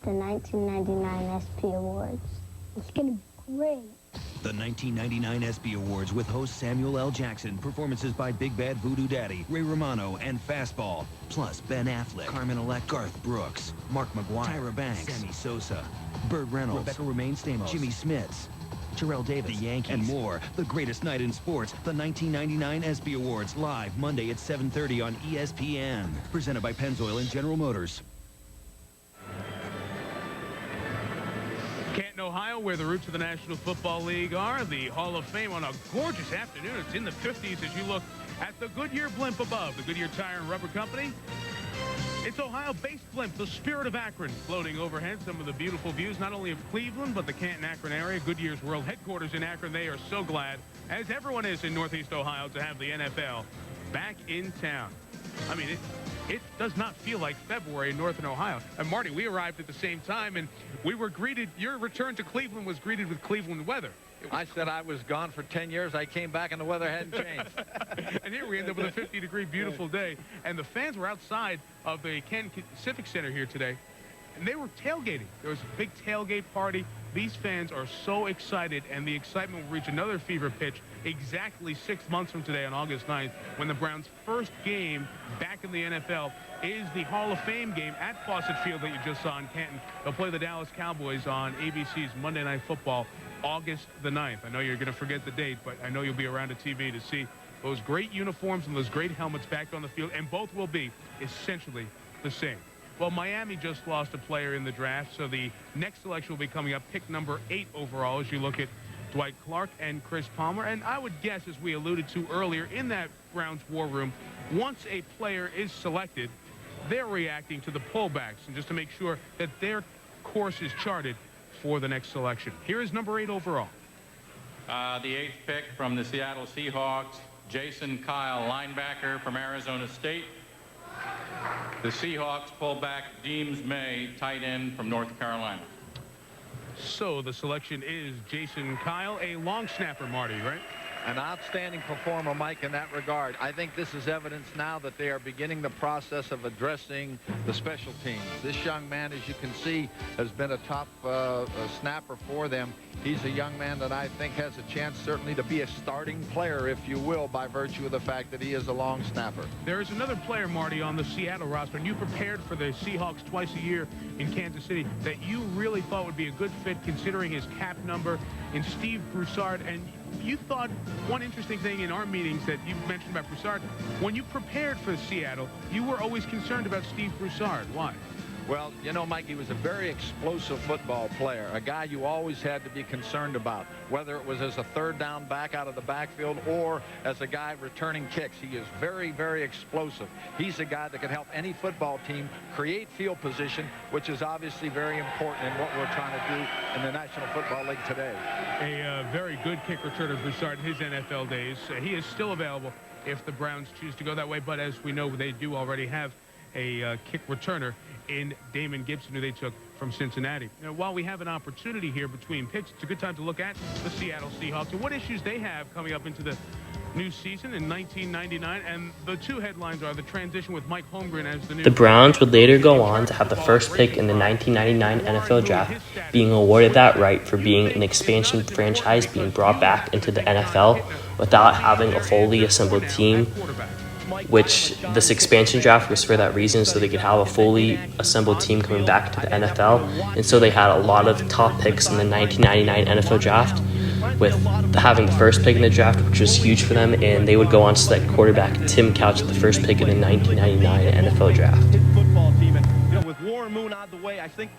The 1999 SP Awards. It's gonna be great. The 1999 ESPY Awards with host Samuel L. Jackson, performances by Big Bad Voodoo Daddy, Ray Romano, and Fastball. Plus Ben Affleck, Carmen-elect Garth Brooks, Mark McGuire, Tyra Banks, Sammy Sosa, Burt Reynolds, Rebecca Romaine Stamos, Jimmy Smits, Terrell Davis, the Yankees, and more. The greatest night in sports, the 1999 ESPY Awards, live Monday at 7:30 on ESPN. Presented by Pennzoil and General Motors. Canton, Ohio, where the roots of the National Football League are. The Hall of Fame on a gorgeous afternoon. It's in the 50s as you look at the Goodyear blimp above, the Goodyear Tire and Rubber Company. It's Ohio-based blimp, the Spirit of Akron, floating overhead. Some of the beautiful views, not only of Cleveland, but the Canton-Akron area. Goodyear's world headquarters in Akron. They are so glad, as everyone is in Northeast Ohio, to have the NFL back in town. I mean, it does not feel like February in Northern Ohio. And Marty, we arrived at the same time, and we were greeted, your return to Cleveland was greeted with Cleveland weather. I said I was gone for 10 years. I came back and the weather hadn't changed. And here we end up with a 50-degree beautiful day. And the fans were outside of the Canton Civic Center here today. and they were tailgating. There was a big tailgate party. These fans are so excited, and the excitement will reach another fever pitch exactly 6 months from today on August 9th, when the Browns' first game back in the NFL is the Hall of Fame game at Fawcett Field that you just saw in Canton. They'll play the Dallas Cowboys on ABC's Monday Night Football, August the 9th. I know you're going to forget the date, but I know you'll be around the TV to see those great uniforms and those great helmets back on the field, and both will be essentially the same. Well, Miami just lost a player in the draft, so the next selection will be coming up, pick number 8 overall, as you look at Dwight Clark and Chris Palmer. And I would guess, as we alluded to earlier in that Browns war room, once a player is selected, they're reacting to the pullbacks and just to make sure that their course is charted for the next selection. Here is number 8 overall. The 8th pick from the Seattle Seahawks, Jason Kyle, linebacker from Arizona State. The Seahawks pull back Deems May, tight end from North Carolina. So the selection is Jason Kyle, a long snapper, Marty, right? An outstanding performer, Mike, in that regard. I think this is evidence now that they are beginning the process of addressing the special teams. This young man, as you can see, has been a top snapper for them. He's a young man that I think has a chance certainly to be a starting player, if you will, by virtue of the fact that he is a long snapper. There is another player, Marty, on the Seattle roster, and you prepared for the Seahawks twice a year in Kansas City that you really thought would be a good fit considering his cap number in Steve Broussard. And you thought one interesting thing in our meetings that you mentioned about Broussard, when you prepared for Seattle, you were always concerned about Steve Broussard. Why? Well, you know, Mike, he was a very explosive football player, a guy you always had to be concerned about, whether it was as a third down back out of the backfield or as a guy returning kicks. He is very, very explosive. He's a guy that can help any football team create field position, which is obviously very important in what we're trying to do in the National Football League today. A very good kick returner, Broussard, in his NFL days. He is still available if the Browns choose to go that way, but as we know, they do already have a kick returner in Damon Gibson, who they took from Cincinnati. Now, while we have an opportunity here between picks, it's a good time to look at the Seattle Seahawks and what issues they have coming up into the new season in 1999. And the two headlines are the transition with Mike Holmgren as the new... The Browns would later go on to have the first pick in the 1999 NFL Draft, being awarded that right for being an expansion franchise being brought back into the NFL without having a fully assembled team, which this expansion draft was for that reason, so they could have a fully assembled team coming back to the NFL. And so they had a lot of top picks in the 1999 NFL draft, with having the first pick in the draft, which was huge for them, and they would go on to select quarterback Tim Couch at the first pick in the 1999 NFL draft. With Warren Moon out of the way, I think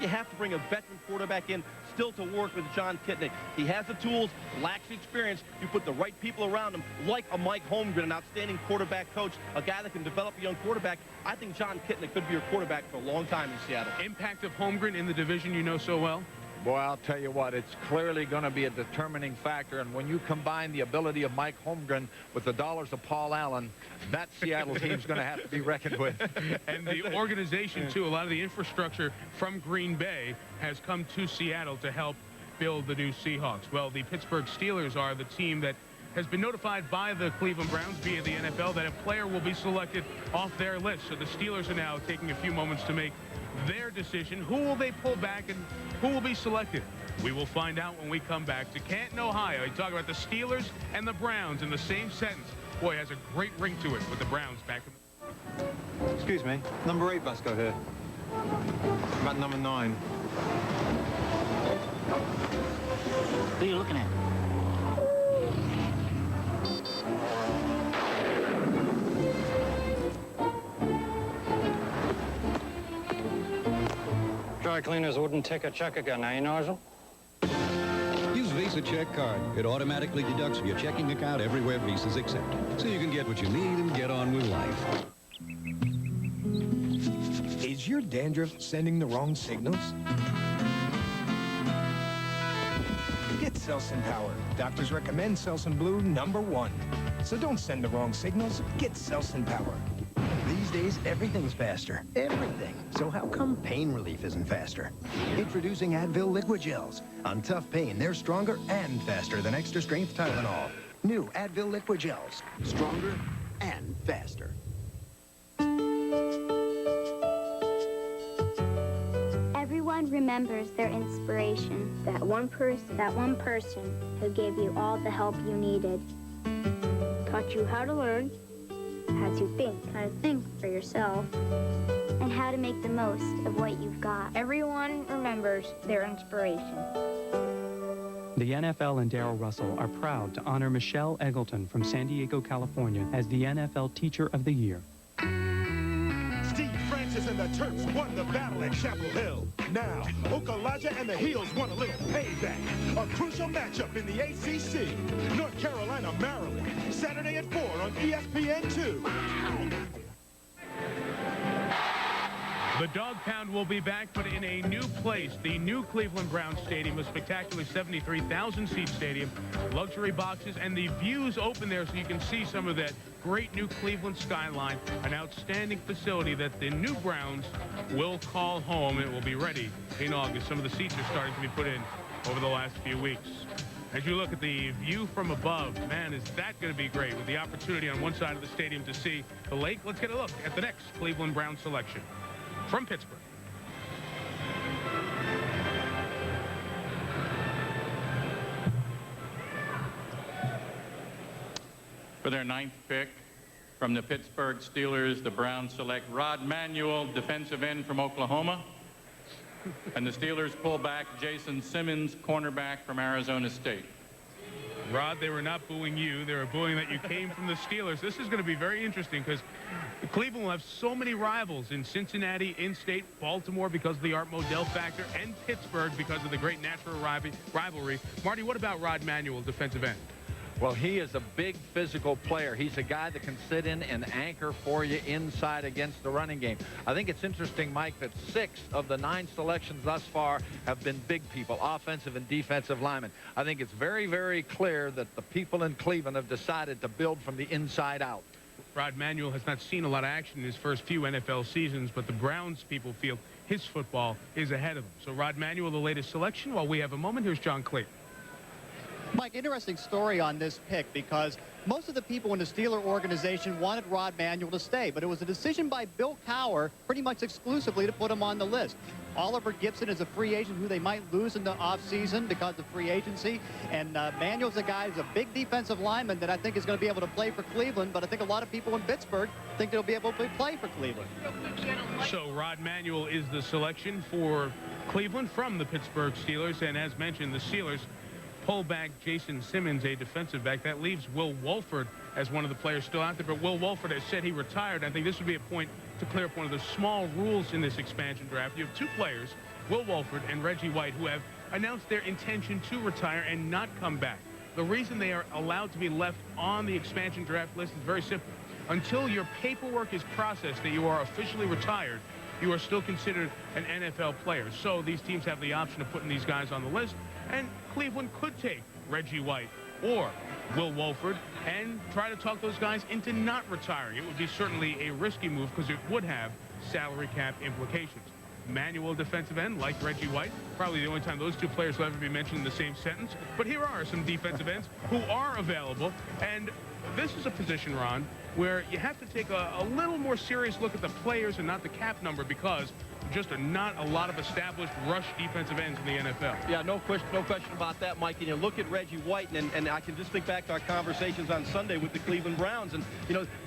you have to bring a veteran quarterback in still to work with John Kitna. He has the tools, lacks the experience. You put the right people around him, like a Mike Holmgren, an outstanding quarterback coach, a guy that can develop a young quarterback. I think John Kitna could be your quarterback for a long time in Seattle. Impact of Holmgren in the division you know so well? Boy, I'll tell you what, it's clearly going to be a determining factor. And when you combine the ability of Mike Holmgren with the dollars of Paul Allen, that Seattle team's going to have to be reckoned with. And the organization, too, a lot of the infrastructure from Green Bay has come to Seattle to help build the new Seahawks. Well, the Pittsburgh Steelers are the team that has been notified by the Cleveland Browns via the NFL that a player will be selected off their list. So the Steelers are now taking a few moments to make their decision. Who will they pull back and who will be selected? We will find out when we come back to Canton, Ohio. You talk about the Steelers and the Browns in the same sentence. Boy, it has a great ring to it with the Browns back. Excuse me, number 8 bus go here. About number 9. Who are you looking at? Dry cleaners wouldn't take a check again, now you nozzle? Use Visa Check Card. It automatically deducts from your checking account everywhere Visa's accepted, so you can get what you need and get on with life. Is your dandruff sending the wrong signals? Get Selsun Power. Doctors recommend Selsun Blue #1. So don't send the wrong signals. Get Selsun Power. These days, everything's faster. Everything. So how come pain relief isn't faster? Introducing Advil Liquid Gels. On tough pain, they're stronger and faster than extra strength Tylenol. New Advil Liquid Gels. Stronger and faster. Everyone remembers their inspiration. That one person who gave you all the help you needed. Taught you how to learn, how to think for yourself, and how to make the most of what you've got. Everyone remembers their inspiration. The NFL and Darrell Russell are proud to honor Michelle Eggleton from San Diego, California as the NFL Teacher of the Year. Steve Francis and the Terps won the battle at Chapel Hill. Now, Okalaja and the Heels want a little payback. A crucial matchup in the ACC. North Carolina, Maryland. Saturday at 4 on ESPN2. The Dog Pound will be back, but in a new place. The new Cleveland Browns Stadium, a spectacular 73,000-seat stadium, luxury boxes, and the views open there so you can see some of that great new Cleveland skyline, an outstanding facility that the new Browns will call home. It will be ready in August. Some of the seats are starting to be put in over the last few weeks. As you look at the view from above, man, is that going to be great with the opportunity on one side of the stadium to see the lake. Let's get a look at the next Cleveland Browns selection. From Pittsburgh. For their 9th pick from the Pittsburgh Steelers, the Browns select Rod Manuel, defensive end from Oklahoma. And the Steelers pull back Jason Simmons, cornerback from Arizona State. Rod, they were not booing you. They were booing that you came from the Steelers. This is going to be very interesting because Cleveland will have so many rivals in Cincinnati, in-state, Baltimore because of the Art Modell factor, and Pittsburgh because of the great natural rivalry. Marty, what about Rod Manuel, defensive end? Well, he is a big physical player. He's a guy that can sit in and anchor for you inside against the running game. I think it's interesting, Mike, that 6 of the 9 selections thus far have been big people, offensive and defensive linemen. I think it's very, very clear that the people in Cleveland have decided to build from the inside out. Rod Manuel has not seen a lot of action in his first few NFL seasons, but the Browns people feel his football is ahead of him. So Rod Manuel, the latest selection. While we have a moment, here's John Clayton. Mike, interesting story on this pick because most of the people in the Steeler organization wanted Rod Manuel to stay, but it was a decision by Bill Cowher pretty much exclusively to put him on the list. Oliver Gibson is a free agent who they might lose in the offseason because of free agency, and Manuel's a guy who's a big defensive lineman that I think is going to be able to play for Cleveland, but I think a lot of people in Pittsburgh think they'll be able to play for Cleveland. So Rod Manuel is the selection for Cleveland from the Pittsburgh Steelers, and as mentioned, the Steelers pull back Jason Simmons, a defensive back. That leaves Will Wolford as one of the players still out there. But Will Wolford has said he retired. I think this would be a point to clear up one of the small rules in this expansion draft. You have 2 players, Will Wolford and Reggie White, who have announced their intention to retire and not come back. The reason they are allowed to be left on the expansion draft list is very simple. Until your paperwork is processed that you are officially retired, you are still considered an NFL player. So these teams have the option of putting these guys on the list. And Cleveland could take Reggie White or Will Wolford and try to talk those guys into not retiring. It would be certainly a risky move because it would have salary cap implications. Manuel, defensive end, like Reggie White, probably the only time those 2 players will ever be mentioned in the same sentence. But here are some defensive ends who are available. And this is a position, Ron, where you have to take a little more serious look at the players and not the cap number because just not a lot of established rush defensive ends in the NFL. Yeah, no question about that, Mike. And you look at Reggie White, and I can just think back to our conversations on Sunday with the Cleveland Browns, and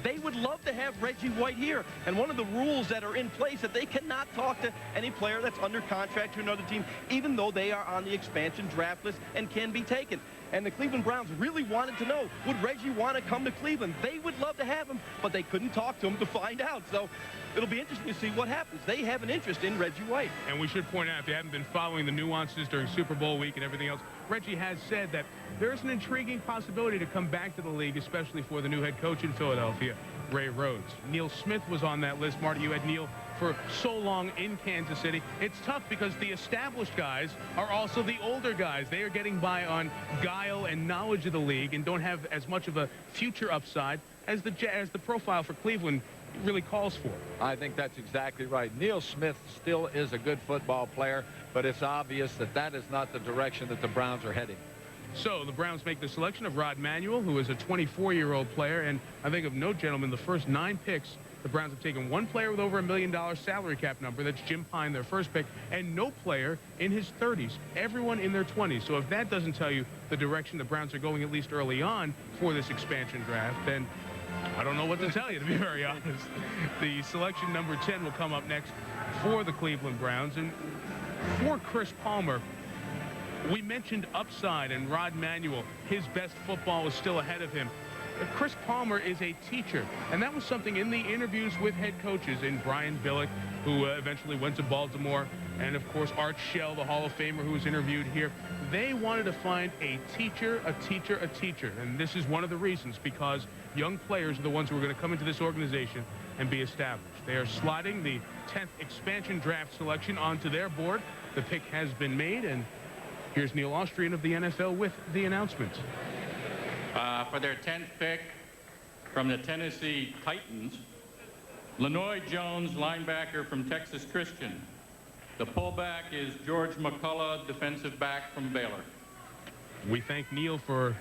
they would love to have Reggie White here. And one of the rules that are in place that they cannot talk to any player that's under contract to another team, even though they are on the expansion draft list and can be taken. And the Cleveland Browns really wanted to know, would Reggie want to come to Cleveland? They would love to have him, but they couldn't talk to him to find out. So it'll be interesting to see what happens. They have an interest in Reggie White. And we should point out, if you haven't been following the nuances during Super Bowl week and everything else, Reggie has said that there's an intriguing possibility to come back to the league, especially for the new head coach in Philadelphia, Ray Rhodes. Neil Smith was on that list. Marty, you had Neil for so long in Kansas City. It's tough because the established guys are also the older guys. They are getting by on guile and knowledge of the league and don't have as much of a future upside as the profile for Cleveland really calls for. I think that's exactly right. Neil Smith still is a good football player, but it's obvious that that is not the direction that the Browns are heading. So the Browns make the selection of Rod Manuel, who is a 24-year-old player, and I think of note, gentlemen, the first 9 picks, The Browns have taken one player with over $1 million salary cap number. That's Jim Pine, their first pick, and no player in his 30s. Everyone in their 20s. So if that doesn't tell you the direction the Browns are going, at least early on, for this expansion draft, then I don't know what to tell you, to be very honest. The selection number 10 will come up next for the Cleveland Browns. And for Chris Palmer, we mentioned upside and Rod Manuel. His best football is still ahead of him. But Chris Palmer is a teacher, and that was something in the interviews with head coaches, in Brian Billick, who eventually went to Baltimore, and of course Art Shell, the Hall of Famer who was interviewed here. They wanted to find a teacher, a teacher, a teacher, and this is one of the reasons, because young players are the ones who are going to come into this organization and be established. They are sliding the 10th expansion draft selection onto their board. The pick has been made, and here's Neil Austrian of the NFL with the announcement. For their 10th pick from the Tennessee Titans, Lenoy Jones, linebacker from Texas Christian. The fullback is George McCullough, defensive back from Baylor. We thank Neil for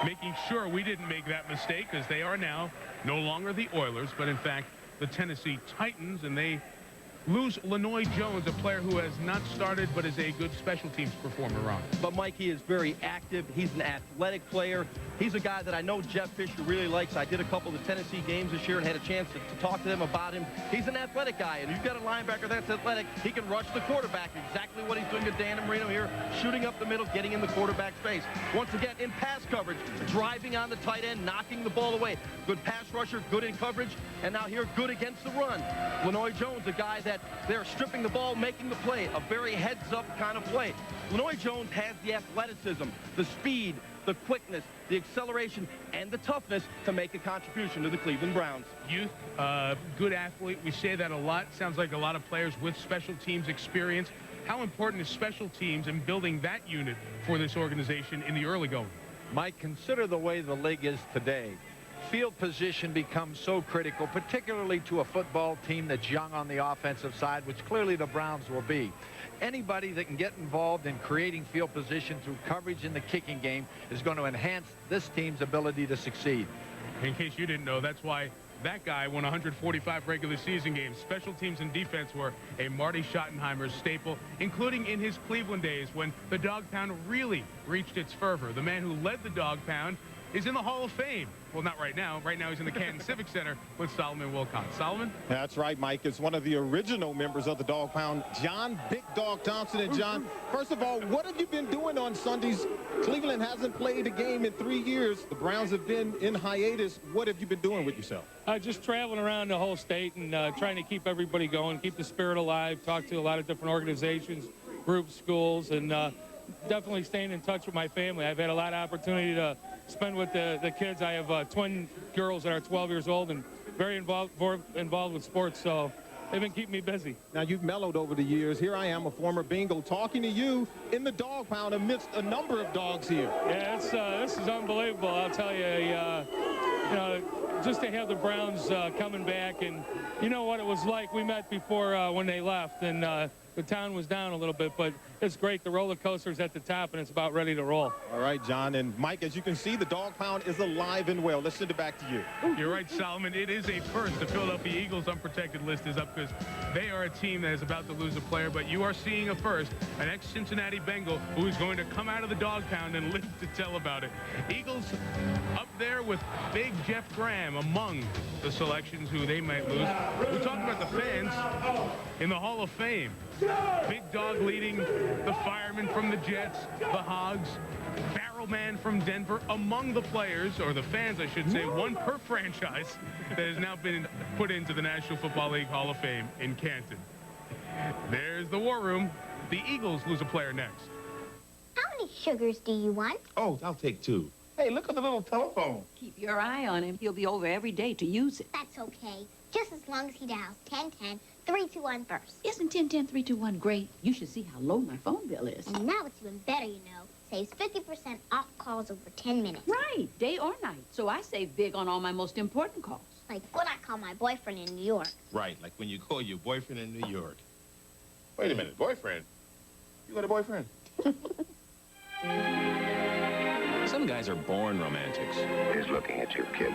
making sure we didn't make that mistake, because they are now no longer the Oilers, but in fact the Tennessee Titans, and they lose Lenoy Jones, a player who has not started but is a good special teams performer, Ron. But Mike, he is very active. He's an athletic player. He's a guy that I know Jeff Fisher really likes. I did a couple of the Tennessee games this year and had a chance to talk to them about him. He's an athletic guy, and you've got a linebacker that's athletic. He can rush the quarterback, exactly what he's doing to Dan Marino here, shooting up the middle, getting in the quarterback's face. Once again, in pass coverage, driving on the tight end, knocking the ball away. Good pass rusher, good in coverage, and now here, good against the run. Lenoy Jones, a guy that they're stripping the ball, making the play, a very heads-up kind of play. Lenoy Jones has the athleticism, the speed, the quickness, the acceleration, and the toughness to make a contribution to the Cleveland Browns. Youth, good athlete. We say that a lot. Sounds like a lot of players with special teams experience. How important is special teams in building that unit for this organization in the early going? Mike, consider the way the league is today. Field position becomes so critical, particularly to a football team that's young on the offensive side, which clearly the Browns will be. Anybody that can get involved in creating field position through coverage in the kicking game is going to enhance this team's ability to succeed. In case you didn't know, that's why that guy won 145 regular season games. Special teams and defense were a Marty Schottenheimer staple, including in his Cleveland days when the dog pound really reached its fervor. The man who led the dog pound is in the Hall of Fame. Well, not right now. Right now he's in the Canton Civic Center with Solomon Wilcott. Solomon? That's right, Mike. It's one of the original members of the Dog Pound, John Big Dog Thompson. And John, first of all, what have you been doing on Sundays? Cleveland hasn't played a game in 3 years. The Browns have been in hiatus. What have you been doing with yourself? Just traveling around the whole state and trying to keep everybody going, keep the spirit alive, talk to a lot of different organizations, groups, schools, and definitely staying in touch with my family. I've had a lot of opportunity to spend with the kids. I have twin girls that are 12 years old and very involved with sports, so they've been keeping me busy. Now, you've mellowed over the years. Here I am, a former Bengal, talking to you in the dog pound amidst a number of dogs here. Yeah, this is unbelievable, I'll tell you. You know, just to have the Browns coming back, and you know what it was like. We met before when they left, and the town was down a little bit, but it's great. The roller coaster's at the top, and it's about ready to roll. All right, John. And Mike, as you can see, the dog pound is alive and well. Let's send it back to you. You're right, Solomon. It is a first. The Philadelphia Eagles unprotected list is up because they are a team that is about to lose a player, but you are seeing a first, an ex-Cincinnati Bengal who is going to come out of the dog pound and live to tell about it. Eagles up there with Big Jeff Graham among the selections who they might lose. We talked about the fans in the Hall of Fame. Big Dog leading the firemen from the Jets, the Hogs, Barrelman from Denver, among the players, or the fans, I should say, one per franchise that has now been put into the National Football League Hall of Fame in Canton. There's the War Room. The Eagles lose a player next. How many sugars do you want? Oh, I'll take 2. Hey, look at the little telephone. Keep your eye on him. He'll be over every day to use it. That's okay. Just as long as he dials 10-10-321 first. Isn't 10-10-321 great? You should see how low my phone bill is. And now it's even better, you know. Saves 50% off calls over 10 minutes. Right, day or night. So I save big on all my most important calls. Like when I call my boyfriend in New York. Right, like when you call your boyfriend in New York. Wait a minute, boyfriend? You got a boyfriend? Some guys are born romantics. He's looking at you, kid.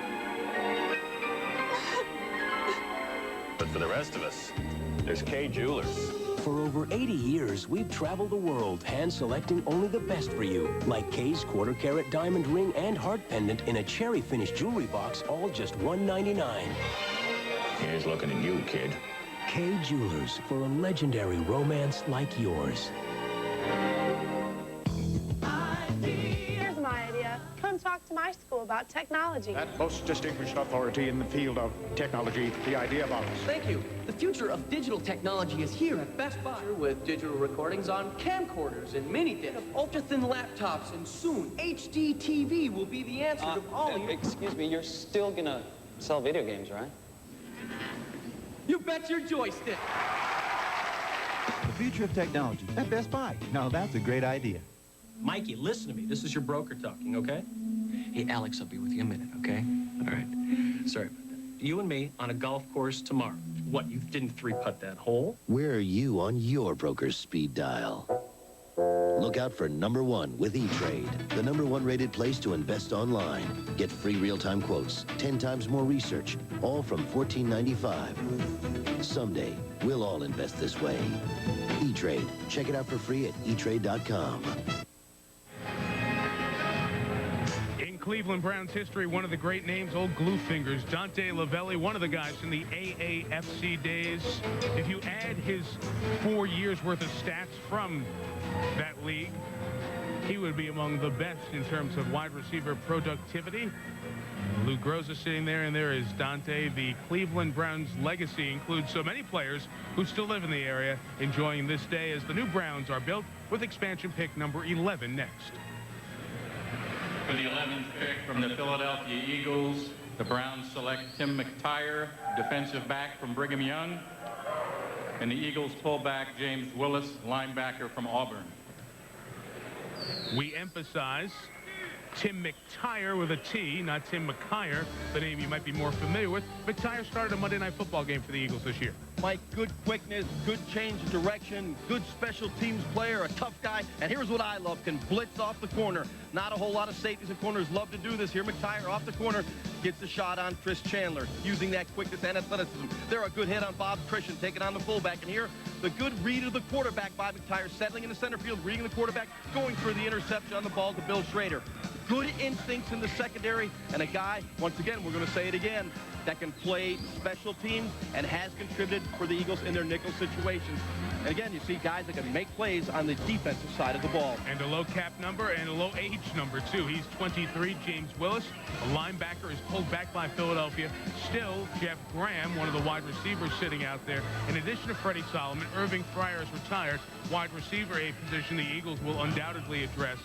But for the rest of us, there's Kay Jewelers. For over 80 years, we've traveled the world hand-selecting only the best for you, like Kay's quarter-carat diamond ring and heart pendant in a cherry-finished jewelry box, all just $199. Here's looking at you, kid. Kay Jewelers, for a legendary romance like yours. Here's my idea. Come talk to my school about technology. That most distinguished authority in the field of technology, the idea box. Thank you. The future of digital technology is here at Best Buy with digital recordings on camcorders and mini-discs, ultra-thin laptops, and soon HD TV will be the answer to all your... Excuse me, you're still gonna sell video games, right? You bet your joystick. The future of technology at Best Buy. Now that's a great idea. Mikey, listen to me. This is your broker talking, okay? Hey, Alex, I'll be with you in a minute, okay? All right. Sorry about that. You and me on a golf course tomorrow. What, you didn't three-putt that hole? Where are you on your broker's speed dial? Look out for #1 with E-Trade, the #1 rated place to invest online. Get free real-time quotes, 10 times more research, all from $14.95. Someday, we'll all invest this way. E-Trade. Check it out for free at etrade.com. In Cleveland Browns history, one of the great names, old glue fingers, Dante Lavelli, one of the guys from the AAFC days. If you add his 4 years worth of stats from that league, he would be among the best in terms of wide receiver productivity. Lou Groza sitting there, and there is Dante. The Cleveland Browns legacy includes so many players who still live in the area, enjoying this day as the new Browns are built, with expansion pick number 11 next. For the 11th pick from the Philadelphia Eagles, the Browns select Tim McTire, defensive back from Brigham Young, and the Eagles pullback James Willis, linebacker from Auburn. We emphasize Tim McTire with a T, not Tim McKyer, the name you might be more familiar with. McTire started a Monday Night Football game for the Eagles this year. Mike, good quickness, good change of direction, good special teams player, a tough guy. And here's what I love, can blitz off the corner. Not a whole lot of safeties and corners love to do this. Here, McTire off the corner gets the shot on Chris Chandler, using that quickness and athleticism. There, a good hit on Bob Christian, taking on the fullback. And here, the good read of the quarterback by McTire, settling in the center field, reading the quarterback, going for the interception on the ball to Bill Schrader. Good instincts in the secondary, and a guy, once again, we're going to say it again, that can play special teams and has contributed for the Eagles in their nickel situations. And again, you see guys that can make plays on the defensive side of the ball. And a low cap number and a low age number, too. He's 23, James Willis. A linebacker is pulled back by Philadelphia. Still, Jeff Graham, one of the wide receivers sitting out there. In addition to Freddie Solomon, Irving Fryer is retired. Wide receiver, a position the Eagles will undoubtedly address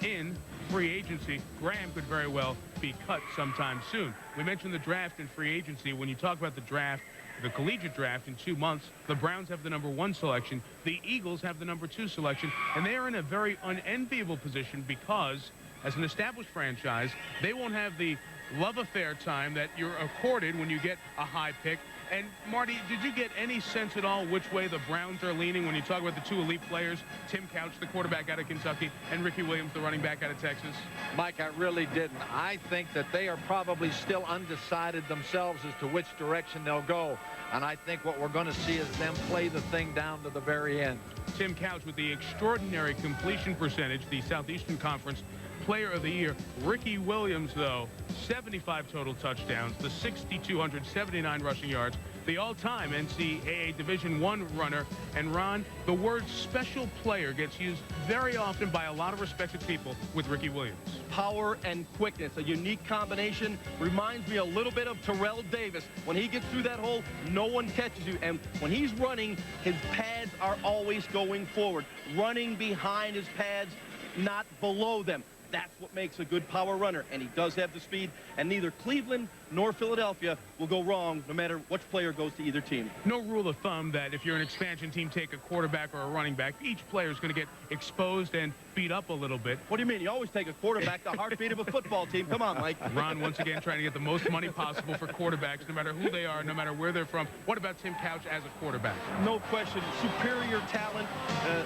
in free agency. Graham could very well be cut sometime soon. We mentioned the draft and free agency. When you talk about the draft, the collegiate draft in 2 months, the Browns have the #1 selection. The Eagles have the #2 selection, and they are in a very unenviable position because, as an established franchise, they won't have the love affair time that you're accorded when you get a high pick. And, Marty, did you get any sense at all which way the Browns are leaning when you talk about the two elite players, Tim Couch, the quarterback out of Kentucky, and Ricky Williams, the running back out of Texas? Mike, I really didn't. I think that they are probably still undecided themselves as to which direction they'll go. And I think what we're going to see is them play the thing down to the very end. Tim Couch with the extraordinary completion percentage, the Southeastern Conference Player of the Year. Ricky Williams, though, 75 total touchdowns, the 6,279 rushing yards, the all-time NCAA Division I runner. And, Ron, the word special player gets used very often by a lot of respected people with Ricky Williams. Power and quickness, a unique combination. Reminds me a little bit of Terrell Davis. When he gets through that hole, no one catches you. And when he's running, his pads are always going forward. Running behind his pads, not below them. That's what makes a good power runner, and he does have the speed, and neither Cleveland nor Philadelphia will go wrong no matter which player goes to either team. No rule of thumb that if you're an expansion team, take a quarterback or a running back. Each player is going to get exposed and beat up a little bit. What do you mean? You always take a quarterback, the heartbeat of a football team. Come on, Mike. Ron, once again, trying to get the most money possible for quarterbacks, no matter who they are, no matter where they're from. What about Tim Couch as a quarterback? No question. Superior talent,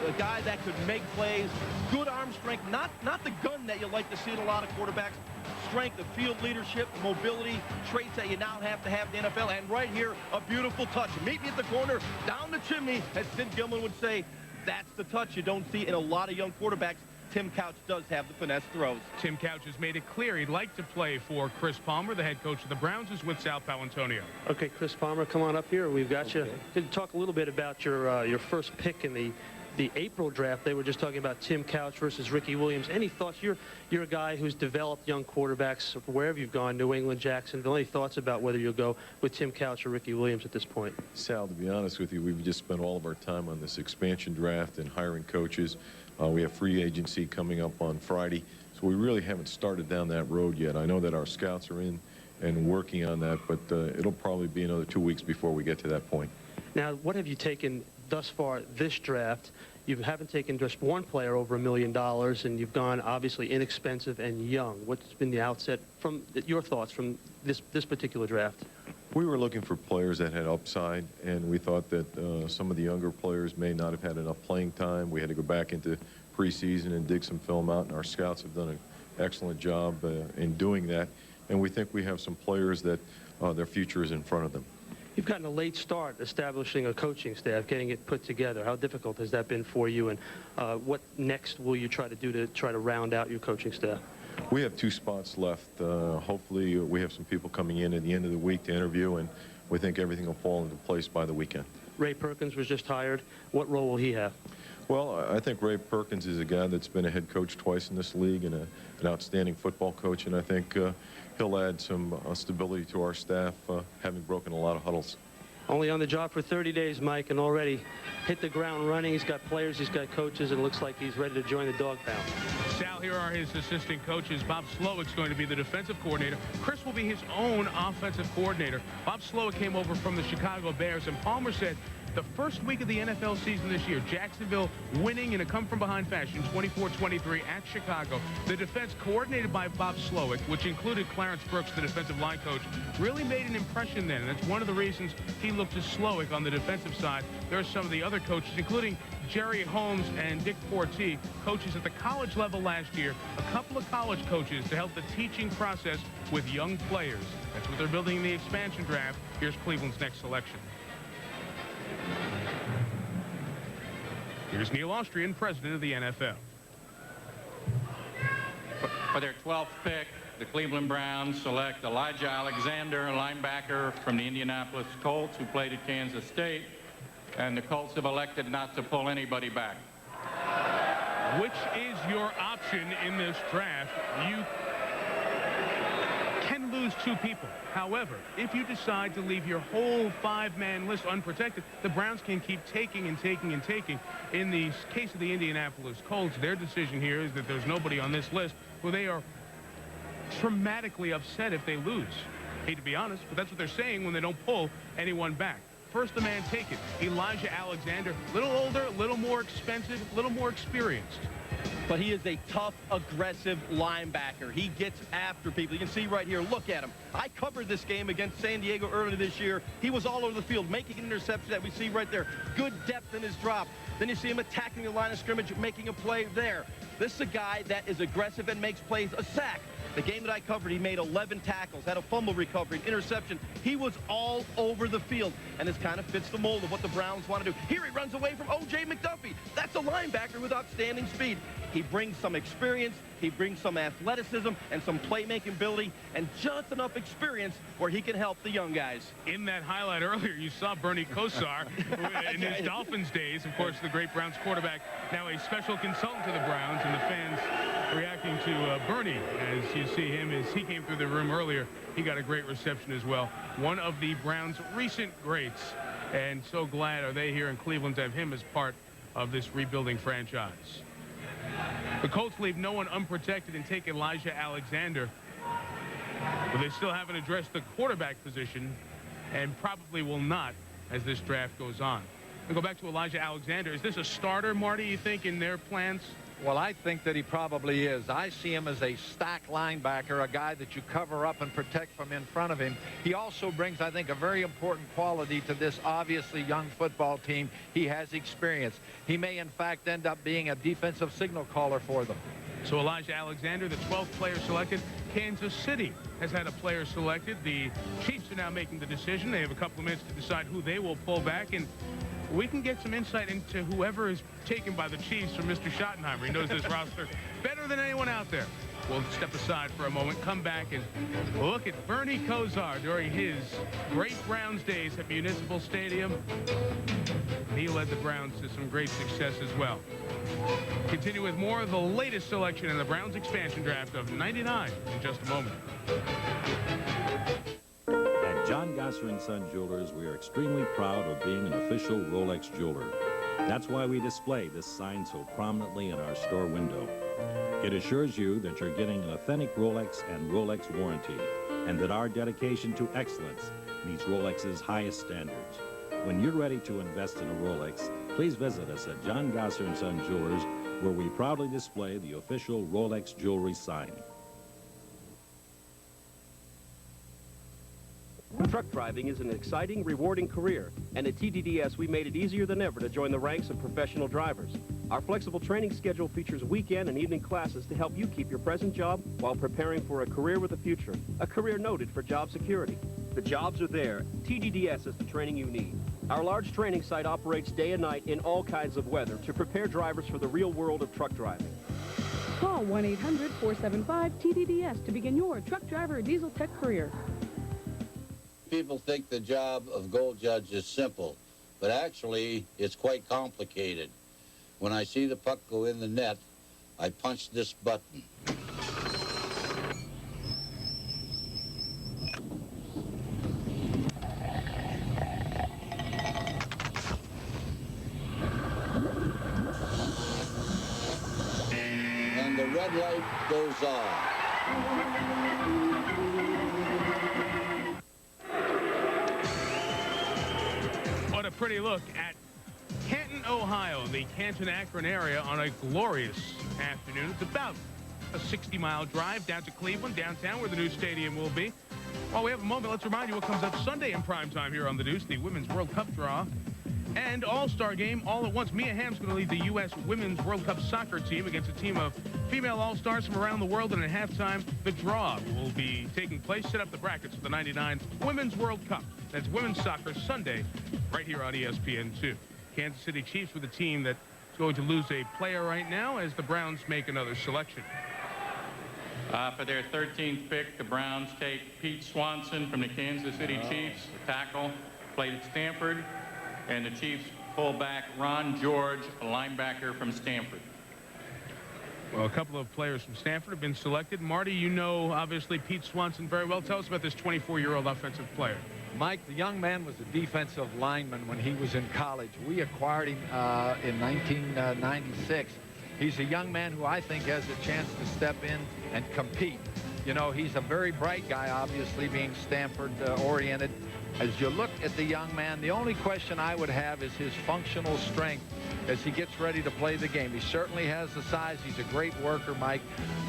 a guy that could make plays, good arm strength, not the gun that you like to see in a lot of quarterbacks, strength of field leadership, mobility, traits that you now have to have in the NFL. And right here, a beautiful touch. Meet me at the corner, down the chimney, as Sid Gilman would say. That's the touch you don't see in a lot of young quarterbacks. Tim Couch does have the finesse throws. Tim Couch has made it clear he'd like to play for Chris Palmer, the head coach of the Browns, who's with South Palantonio. Okay, Chris Palmer, come on up here. We've got you. Could you talk a little bit about your first pick in the April draft? They were just talking about Tim Couch versus Ricky Williams. Any thoughts? You're a guy who's developed young quarterbacks wherever you've gone, New England, Jacksonville. Any thoughts about whether you'll go with Tim Couch or Ricky Williams at this point? Sal, to be honest with you, we've just spent all of our time on this expansion draft and hiring coaches. We have free agency coming up on Friday, so we really haven't started down that road yet. I know that our scouts are in and working on that, but it'll probably be another 2 weeks before we get to that point. Now, what have you taken thus far this draft? You haven't taken just one player over $1 million, and you've gone obviously inexpensive and young. What's been the outset from your thoughts from this particular draft? We were looking for players that had upside, and we thought that some of the younger players may not have had enough playing time. We had to go back into preseason and dig some film out, and our scouts have done an excellent job in doing that. And we think we have some players that their future is in front of them. You've gotten a late start establishing a coaching staff, getting it put together. How difficult has that been for you, and what next will you try to do to try to round out your coaching staff? We have 2 spots left. Hopefully we have some people coming in at the end of the week to interview, and we think everything will fall into place by the weekend. Ray Perkins was just hired. What role will he have? Well, I think Ray Perkins is a guy that's been a head coach twice in this league and an outstanding football coach, and I think he'll add some stability to our staff, having broken a lot of huddles. Only on the job for 30 days, Mike, and already hit the ground running. He's got players, he's got coaches, and it looks like he's ready to join the dog pound. Sal, here are his assistant coaches. Bob Slowick's going to be the defensive coordinator. Chris will be his own offensive coordinator. Bob Slowick came over from the Chicago Bears, and Palmer said the first week of the NFL season this year, Jacksonville winning in a come-from-behind fashion, 24-23 at Chicago. The defense coordinated by Bob Slowick, which included Clarence Brooks, the defensive line coach, really made an impression then, and that's one of the reasons he looked to Slowick on the defensive side. There are some of the other coaches, including Jerry Holmes and Dick Portee, coaches at the college level last year, a couple of college coaches to help the teaching process with young players. That's what they're building in the expansion draft. Here's Cleveland's next selection. Here's Neil Austrian, president of the NFL. For their 12th pick, the Cleveland Browns select Elijah Alexander, a linebacker from the Indianapolis Colts who played at Kansas State. And the Colts have elected not to pull anybody back. Which is your option in this draft? You can lose 2 people. However, if you decide to leave your whole 5-man list unprotected, the Browns can keep taking and taking and taking. In the case of the Indianapolis Colts, their decision here is that there's nobody on this list where they are dramatically upset if they lose. Hate to be honest, but that's what they're saying when they don't pull anyone back. First the man taken, Elijah Alexander, a little older, a little more expensive, a little more experienced. But he is a tough, aggressive linebacker. He gets after people. You can see right here, look at him. I covered this game against San Diego earlier this year. He was all over the field, making an interception that we see right there. Good depth in his drop. Then you see him attacking the line of scrimmage, making a play there. This is a guy that is aggressive and makes plays. A sack. The game that I covered, he made 11 tackles, had a fumble recovery, an interception. He was all over the field, and this kind of fits the mold of what the Browns want to do. Here he runs away from O.J. McDuffie. That's a linebacker with outstanding speed. He brings some experience, he brings some athleticism and some playmaking ability, and just enough experience where he can help the young guys. In that highlight earlier, you saw Bernie Kosar, who in his Dolphins days, of course, the great Browns quarterback, now a special consultant to the Browns, and the fans reacting to Bernie as you see him as he came through the room earlier. He got a great reception as well. One of the Browns' recent greats, and so glad are they here in Cleveland to have him as part of this rebuilding franchise. The Colts leave no one unprotected and take Elijah Alexander, but they still haven't addressed the quarterback position and probably will not as this draft goes on. We'll go back to Elijah Alexander. Is this a starter, Marty, you think, in their plans? Well, I think that he probably is. I see him as a stack linebacker, a guy that you cover up and protect from in front of him. He also brings, I think, a very important quality to this obviously young football team. He has experience. He may, in fact, end up being a defensive signal caller for them. So Elijah Alexander, the 12th player selected. Kansas City has had a player selected. The Chiefs are now making the decision. They have a couple of minutes to decide who they will pull back. And we can get some insight into whoever is taken by the Chiefs from Mr. Schottenheimer. He knows this roster better than anyone out there. We'll step aside for a moment, come back, and look at Bernie Kosar during his great Browns days at Municipal Stadium. He led the Browns to some great success as well. Continue with more of the latest selection in the Browns expansion draft of '99 in just a moment. At John Gosser & Son Jewelers, we are extremely proud of being an official Rolex jeweler. That's why we display this sign so prominently in our store window. It assures you that you're getting an authentic Rolex and Rolex warranty, and that our dedication to excellence meets Rolex's highest standards. When you're ready to invest in a Rolex, please visit us at John Gosser & Son Jewelers, where we proudly display the official Rolex jewelry sign. Truck driving is an exciting, rewarding career, and at TDDS we made it easier than ever to join the ranks of professional drivers. Our flexible training schedule features weekend and evening classes to help you keep your present job while preparing for a career with a future, a career noted for job security. The jobs are there. TDDS is the training you need. Our large training site operates day and night in all kinds of weather to prepare drivers for the real world of truck driving. Call 1-800-475-TDDS to begin your truck driver or diesel tech career. People think the job of goal judge is simple, but actually it's quite complicated. When I see the puck go in the net, I punch this button. And the red light goes on. What a pretty look at Canton, Ohio, the Canton-Akron area on a glorious afternoon. It's about a 60-mile drive down to Cleveland, downtown, where the new stadium will be. While we have a moment, let's remind you what comes up Sunday in primetime here on The Deuce, the Women's World Cup draw and All-Star game all at once. Mia Hamm's going to lead the U.S. Women's World Cup soccer team against a team of female All-Stars from around the world, and at halftime, the draw will be taking place. Set up the brackets for the '99 Women's World Cup. That's women's soccer Sunday right here on ESPN2. Kansas City Chiefs with a team that's going to lose a player right now as the Browns make another selection. For their 13th pick, the Browns take Pete Swanson from the Kansas City Chiefs, the tackle, played at Stanford, and the Chiefs fullback Ron George, a linebacker from Stanford. Well, a couple of players from Stanford have been selected. Marty, you know, obviously, Pete Swanson very well. Tell us about this 24-year-old offensive player. Mike, the young man was a defensive lineman when he was in college. We acquired him in 1996. He's a young man who I think has a chance to step in and compete. You know, he's a very bright guy, obviously, being Stanford-oriented. As you look at the young man, the only question I would have is his functional strength as he gets ready to play the game. He certainly has the size. He's a great worker, Mike.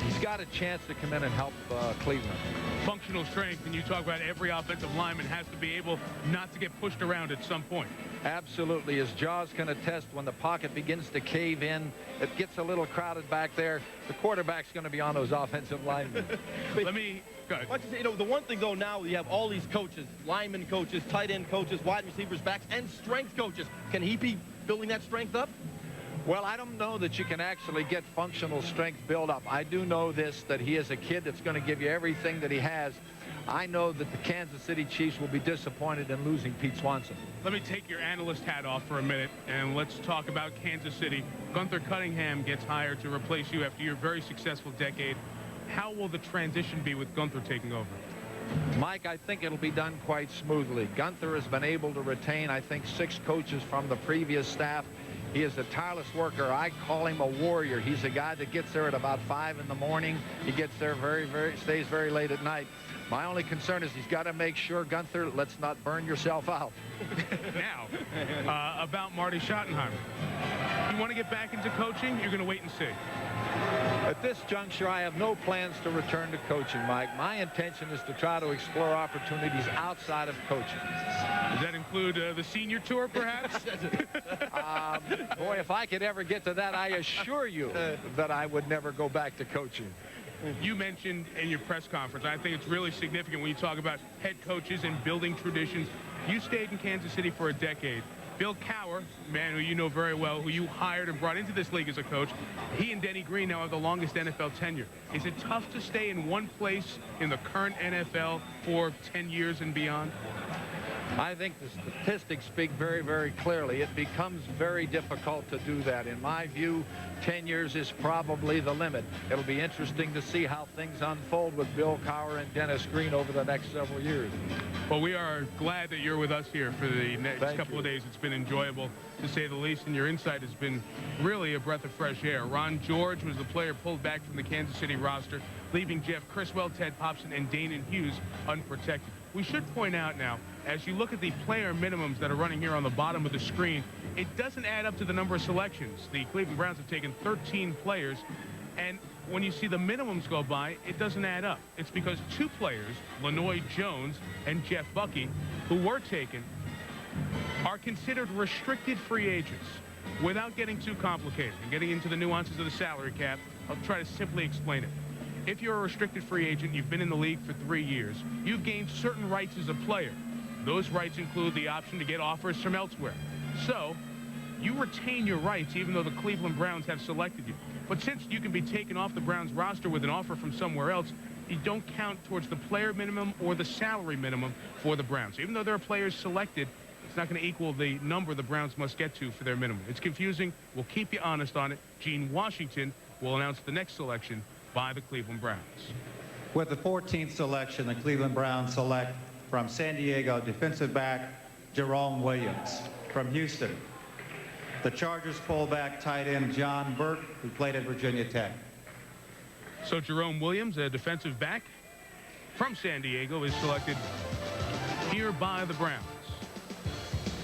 He's got a chance to come in and help Cleveland. Functional strength, and you talk about every offensive lineman has to be able not to get pushed around at some point. Absolutely. As Jaws can attest, when the pocket begins to cave in, it gets a little crowded back there, the quarterback's going to be on those offensive linemen. Let me go ahead. You know, the one thing, though, now you have all these coaches, lineman coaches, tight end coaches, wide receivers, backs, and strength coaches. Can he be building that strength up? Well, I don't know that you can actually get functional strength build up. I do know this, that he is a kid that's going to give you everything that he has. I know that the Kansas City Chiefs will be disappointed in losing Pete Swanson. Let me take your analyst hat off for a minute, and let's talk about Kansas City. Gunther Cunningham gets hired to replace you after your very successful decade. How will the transition be with Gunther taking over? Mike, I think it'll be done quite smoothly. Gunther has been able to retain, I think, 6 coaches from the previous staff. He is a tireless worker. I call him a warrior. He's a guy that gets there at about 5 in the morning. He gets there stays very late at night. My only concern is he's got to make sure, Gunther, let's not burn yourself out. Now, about Marty Schottenheimer. You want to get back into coaching? You're going to wait and see. At this juncture, I have no plans to return to coaching, Mike. My intention is to try to explore opportunities outside of coaching. Does that include the senior tour, perhaps? Boy, if I could ever get to that, I assure you that I would never go back to coaching. You mentioned in your press conference, I think it's really significant when you talk about head coaches and building traditions. You stayed in Kansas City for a decade. Bill Cowher, a man who you know very well, who you hired and brought into this league as a coach, he and Denny Green now have the longest NFL tenure. Is it tough to stay in one place in the current NFL for 10 years and beyond? I think the statistics speak very, very clearly. It becomes very difficult to do that. In my view, 10 years is probably the limit. It'll be interesting to see how things unfold with Bill Cowher and Dennis Green over the next several years. Well, we are glad that you're with us here for the next couple of days. It's been enjoyable, to say the least, and your insight has been really a breath of fresh air. Ron George was the player pulled back from the Kansas City roster, leaving Jeff Criswell, Ted Popson, and Danon Hughes unprotected. We should point out now, as you look at the player minimums that are running here on the bottom of the screen, it doesn't add up to the number of selections. The Cleveland Browns have taken 13 players, and when you see the minimums go by, it doesn't add up. It's because two players, Lanoy Jones and Jeff Bucky, who were taken, are considered restricted free agents. Without getting too complicated and getting into the nuances of the salary cap, I'll try to simply explain it. If you're a restricted free agent, you've been in the league for 3 years, you've gained certain rights as a player. Those rights include the option to get offers from elsewhere. So, you retain your rights even though the Cleveland Browns have selected you. But since you can be taken off the Browns roster with an offer from somewhere else, you don't count towards the player minimum or the salary minimum for the Browns. Even though there are players selected, it's not going to equal the number the Browns must get to for their minimum. It's confusing. We'll keep you honest on it. Gene Washington will announce the next selection by the Cleveland Browns. With the 14th selection, the Cleveland Browns select from San Diego defensive back Jerome Williams. From Houston, the Chargers fullback tight end John Burke, who played at Virginia Tech. So Jerome Williams, a defensive back from San Diego, is selected here by the Browns.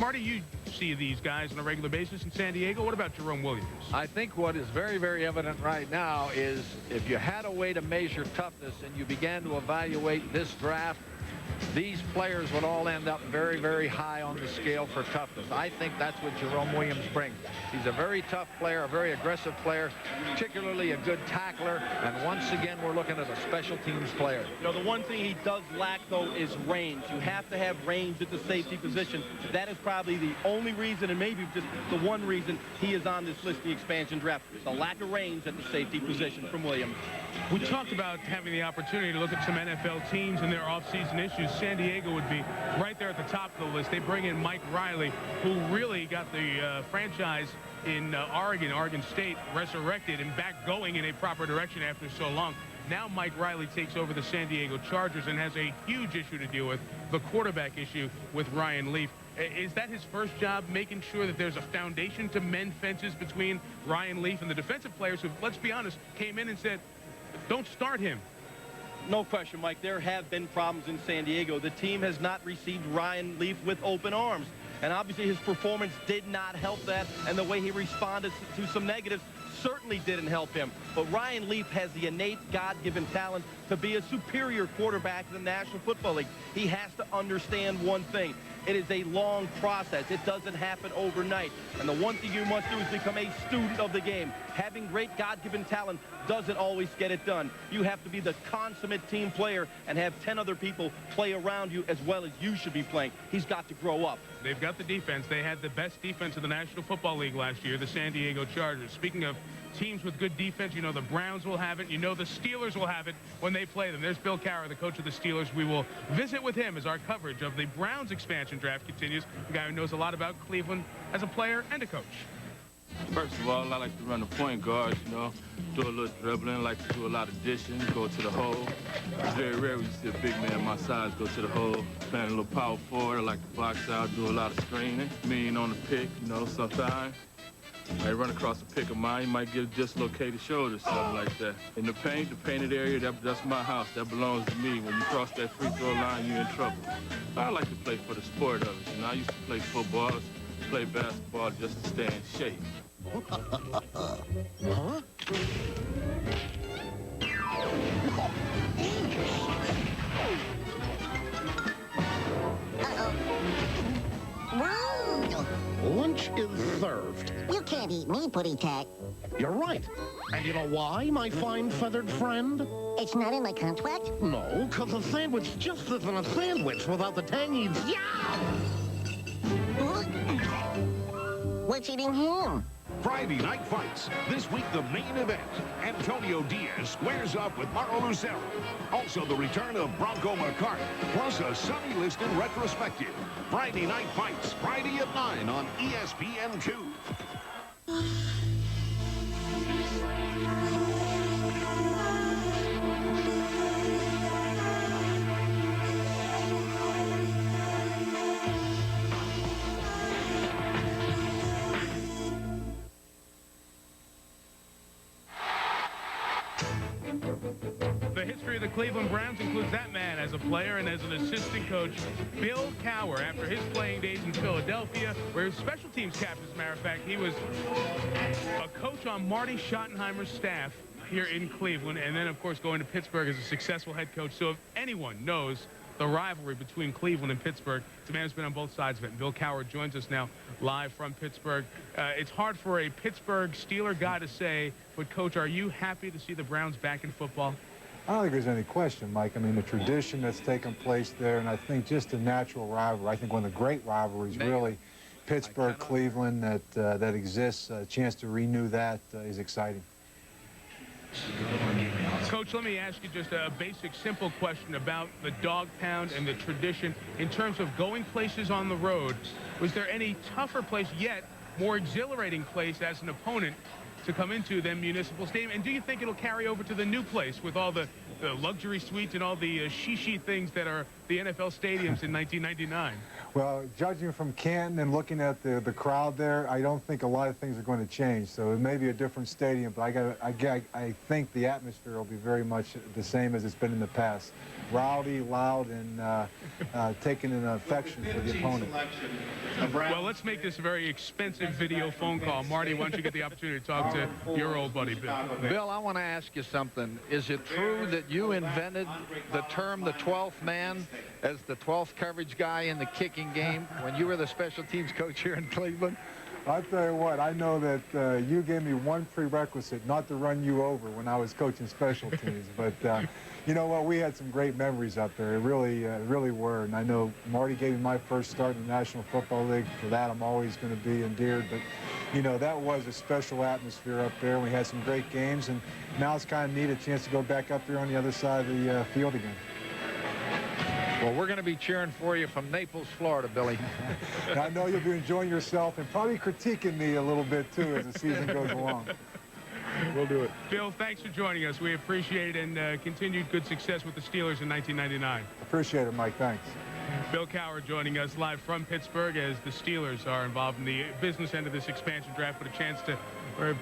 Marty, you see these guys on a regular basis in San Diego. What about Jerome Williams? I think what is very, very evident right now is if you had a way to measure toughness and you began to evaluate this draft, these players would all end up very, very high on the scale for toughness. I think that's what Jerome Williams brings. He's a very tough player, a very aggressive player, particularly a good tackler, and once again, we're looking at a special teams player. You know, the one thing he does lack, though, is range. You have to have range at the safety position. That is probably the only reason, and maybe just the one reason, he is on this list, the expansion draft. The lack of range at the safety position from Williams. We talked about having the opportunity to look at some NFL teams and their offseason issues. San Diego would be right there at the top of the list. They bring in Mike Riley, who really got the franchise in Oregon State, resurrected and back going in a proper direction after so long. Now Mike Riley takes over the San Diego Chargers and has a huge issue to deal with, the quarterback issue with Ryan Leaf. Is that his first job, making sure that there's a foundation to mend fences between Ryan Leaf and the defensive players who, let's be honest, came in and said, don't start him? No question, Mike. There have been problems in San Diego. The team has not received Ryan Leaf with open arms. And obviously his performance did not help that. And the way he responded to some negatives certainly didn't help him. But Ryan Leaf has the innate God-given talent to be a superior quarterback in the National Football League. He has to understand one thing. It is a long process. It doesn't happen overnight. And the one thing you must do is become a student of the game. Having great God-given talent doesn't always get it done. You have to be the consummate team player and have 10 other people play around you as well as you should be playing. He's got to grow up. They've got the defense. They had the best defense in the National Football League last year, the San Diego Chargers. Speaking of teams with good defense, you know the Browns will have it. You know the Steelers will have it when they play them. There's Bill Cowher, the coach of the Steelers. We will visit with him as our coverage of the Browns expansion draft continues. A guy who knows a lot about Cleveland as a player and a coach. First of all, I like to run the point guard, you know, do a little dribbling, like to do a lot of dishing, go to the hole. It's very rare when you see a big man my size go to the hole. Playing a little power forward, I like to box out, do a lot of screening. Mean on the pick, you know, sometimes. I run across a pick of mine, you might get a dislocated shoulder, something like that. In the paint, the painted area, that's my house. That belongs to me. When you cross that free throw line, you're in trouble. I like to play for the sport of it. You know, I used to play football, play basketball just to stay in shape. Huh? Lunch is served. You can't eat me, Putty Tat. You're right. And you know why, my fine feathered friend? It's not in my contract? No, because a sandwich just isn't a sandwich without the tangy... What's eating him? Friday Night Fights. This week, the main event. Antonio Diaz squares off with Mauro Lucero. Also, the return of Bronco McCart, plus a Sonny Liston retrospective. Friday Night Fights, Friday at 9 on ESPN2. The history of the Cleveland Browns includes that man as a player and as an assistant coach, Bill Cowher, after his playing days in Philadelphia, where he was special teams captain. As a matter of fact, he was a coach on Marty Schottenheimer's staff here in Cleveland, and then, of course, going to Pittsburgh as a successful head coach. So if anyone knows the rivalry between Cleveland and Pittsburgh, it's a man who's been on both sides of it. And Bill Cowher joins us now live from Pittsburgh. It's hard for a Pittsburgh Steeler guy to say, but, Coach, are you happy to see the Browns back in football? I don't think there's any question, Mike. I mean, the tradition that's taken place there, and I think just a natural rivalry. I think one of the great rivalries, really, Pittsburgh-Cleveland, that exists. A chance to renew that is exciting. Coach, let me ask you just a basic, simple question about the dog pound and the tradition. In terms of going places on the road, was there any tougher place yet, more exhilarating place as an opponent to come into than Municipal Stadium? And do you think it'll carry over to the new place with all the luxury suites and all the shishi things that are the NFL stadiums in 1999? Well, judging from Canton and looking at the crowd there, I don't think a lot of things are going to change. So it may be a different stadium, but I think the atmosphere will be very much the same as it's been in the past. Rowdy, loud, and taking an affection for the opponent. Well, let's make this a very expensive video phone call. Marty, why don't you get the opportunity to talk to your old buddy, Bill? Bill, I want to ask you something. Is it true that you invented the term the 12th man as the 12th coverage guy in the kicking game when you were the special teams coach here in Cleveland? I'll tell you what, I know that you gave me one prerequisite, not to run you over when I was coaching special teams. But you know what, we had some great memories up there. It really were. And I know Marty gave me my first start in the National Football League. For that, I'm always going to be endeared. But, you know, that was a special atmosphere up there. We had some great games. And now it's kind of neat, a chance to go back up there on the other side of the field again. Well, we're going to be cheering for you from Naples, Florida, Billy. I know you'll be enjoying yourself and probably critiquing me a little bit, too, as the season goes along. We'll do it. Bill, thanks for joining us. We appreciate it, and continued good success with the Steelers in 1999. Appreciate it, Mike. Thanks. Bill Cowher joining us live from Pittsburgh as the Steelers are involved in the business end of this expansion draft, but a chance to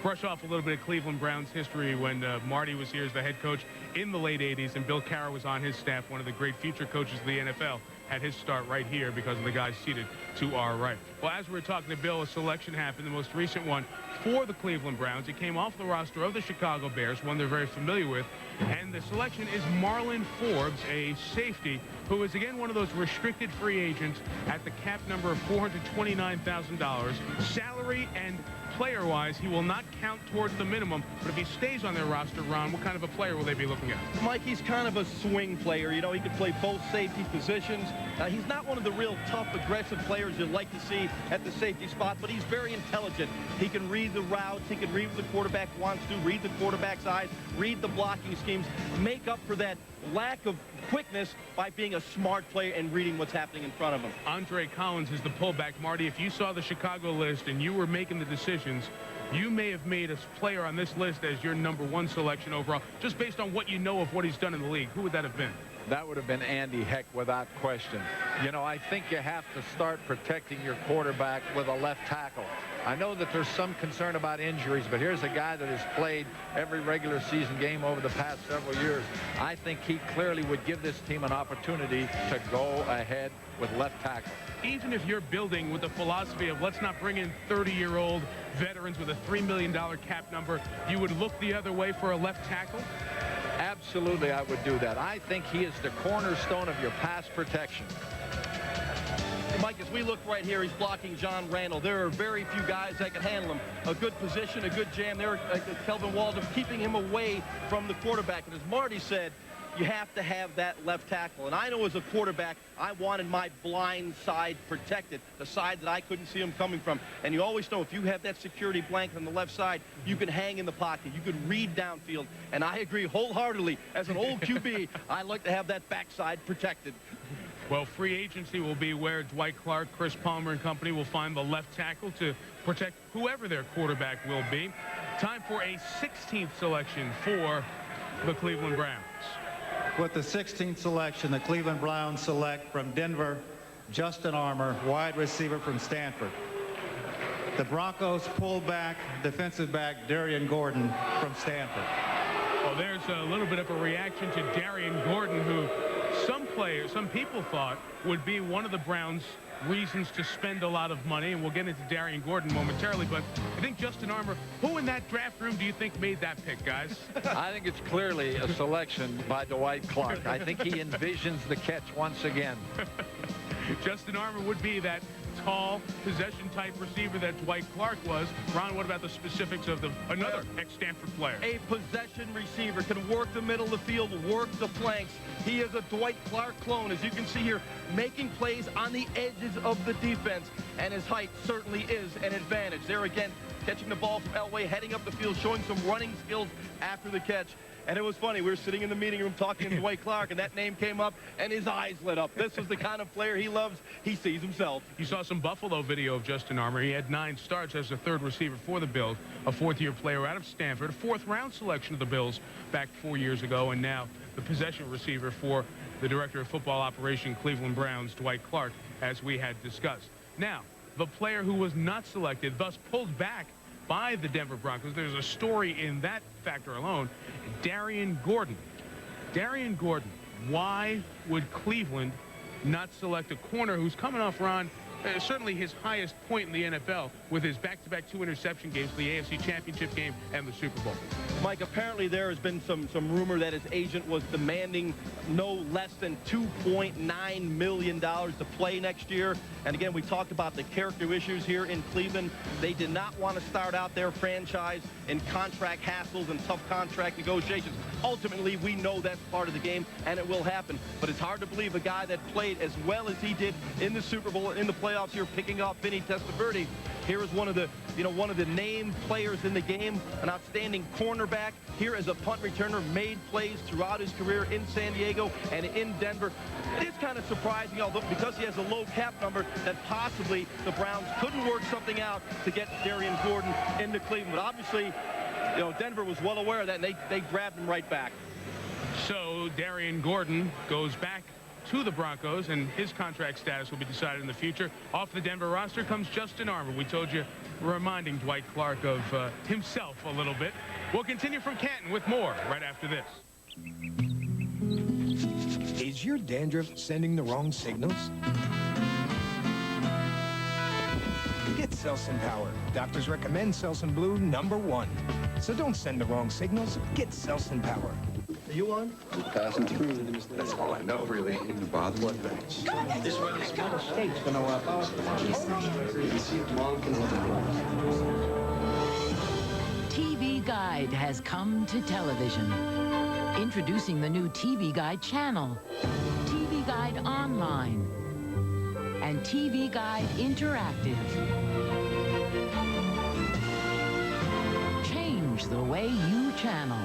brush off a little bit of Cleveland Browns history when Marty was here as the head coach in the late 80s, and Bill Cowher was on his staff, one of the great future coaches of the NFL. Had his start right here because of the guys seated to our right. Well, as we were talking to Bill, a selection happened, the most recent one for the Cleveland Browns. It came off the roster of the Chicago Bears, one they're very familiar with, and the selection is Marlon Forbes, a safety who is, again, one of those restricted free agents at the cap number of $429,000. Salary and player-wise, he will not count towards the minimum, but if he stays on their roster, Ron, what kind of a player will they be looking at? Mike, he's kind of a swing player. You know, he can play both safety positions. He's not one of the real tough, aggressive players you'd like to see at the safety spot, but he's very intelligent. He can read the routes. He can read what the quarterback wants to, read the quarterback's eyes, read the blocking schemes, make up for that lack of quickness by being a smart player and reading what's happening in front of him. Andre Collins is the pullback. Marty, if you saw the Chicago list and you were making the decisions, you may have made a player on this list as your #1 selection overall, just based on what you know of what he's done in the league. Who would that have been? That would have been Andy Heck without question. You know, I think you have to start protecting your quarterback with a left tackle. I know that there's some concern about injuries, but here's a guy that has played every regular season game over the past several years. I think he clearly would give this team an opportunity to go ahead with left tackle. Even if you're building with the philosophy of let's not bring in 30-year-old veterans with a $3 million cap number, you would look the other way for a left tackle? Absolutely, I would do that. I think he is the cornerstone of your pass protection. Mike, as we look right here, he's blocking John Randall. There are very few guys that can handle him. A good position, a good jam there. Kelvin Waldron keeping him away from the quarterback. And as Marty said, you have to have that left tackle. And I know as a quarterback, I wanted my blind side protected, the side that I couldn't see him coming from. And you always know if you have that security blanket on the left side, you can hang in the pocket. You can read downfield. And I agree wholeheartedly. As an old QB, I like to have that backside protected. Well, free agency will be where Dwight Clark, Chris Palmer and company will find the left tackle to protect whoever their quarterback will be. Time for a 16th selection for the Cleveland Browns. With the 16th selection, the Cleveland Browns select from Denver, Justin Armour, wide receiver from Stanford. The Broncos pull back defensive back Darian Gordon from Stanford. Well, there's a little bit of a reaction to Darian Gordon, who some people thought would be one of the Browns' reasons to spend a lot of money, and we'll get into Darian Gordon momentarily, but I think Justin Armour, who in that draft room do you think made that pick, guys? I think it's clearly a selection by Dwight Clark. I think he envisions the catch once again. Justin Armour would be that tall possession-type receiver that Dwight Clark was. Ron, what about the specifics of another ex-Stanford player? A possession receiver can work the middle of the field, work the flanks. He is a Dwight Clark clone, as you can see here, making plays on the edges of the defense, and his height certainly is an advantage. There again, catching the ball from Elway, heading up the field, showing some running skills after the catch. And it was funny, we were sitting in the meeting room talking to Dwight Clark, and that name came up, and his eyes lit up. This was the kind of player he loves. He sees himself. You saw some Buffalo video of Justin Armour. He had 9 starts as the third receiver for the Bills, a fourth-year player out of Stanford, a fourth-round selection of the Bills back 4 years ago, and now the possession receiver for the director of football operation Cleveland Browns, Dwight Clark, as we had discussed. Now, the player who was not selected, thus pulled back by the Denver Broncos. There's a story in that factor alone. Darian Gordon. Darian Gordon. Why would Cleveland not select a corner who's coming off, Ron, certainly his highest point in the NFL with his back-to-back 2 interception games, the AFC Championship game and the Super Bowl? Mike, apparently there has been some rumor that his agent was demanding no less than $2.9 million to play next year. And again, we talked about the character issues here in Cleveland. They did not want to start out their franchise in contract hassles and tough contract negotiations. Ultimately, we know that's part of the game, and it will happen. But it's hard to believe a guy that played as well as he did in the Super Bowl, in the playoffs here, picking off Vinny Testaverde. Here is one of the named players in the game, an outstanding cornerback. Here as a punt returner, made plays throughout his career in San Diego and in Denver. It is kind of surprising, although because he has a low cap number, that possibly the Browns couldn't work something out to get Darian Gordon into Cleveland. But obviously, Denver was well aware of that, and they grabbed him right back. So Darian Gordon goes back to the Broncos, and his contract status will be decided in the future. Off the Denver roster comes Justin Armour. We told you, reminding Dwight Clark of himself a little bit. We'll continue from Canton with more right after this. Is your dandruff sending the wrong signals? Get Selsun Power. Doctors recommend Selsun Blue #1. So don't send the wrong signals. Get Selsun Power. Are you on? Passing through. That's all I know, really. Ain't no bother. What? This one is kind of state's gonna TV Guide has come to television. Introducing the new TV Guide channel, TV Guide Online, and TV Guide Interactive. Change the way you channel.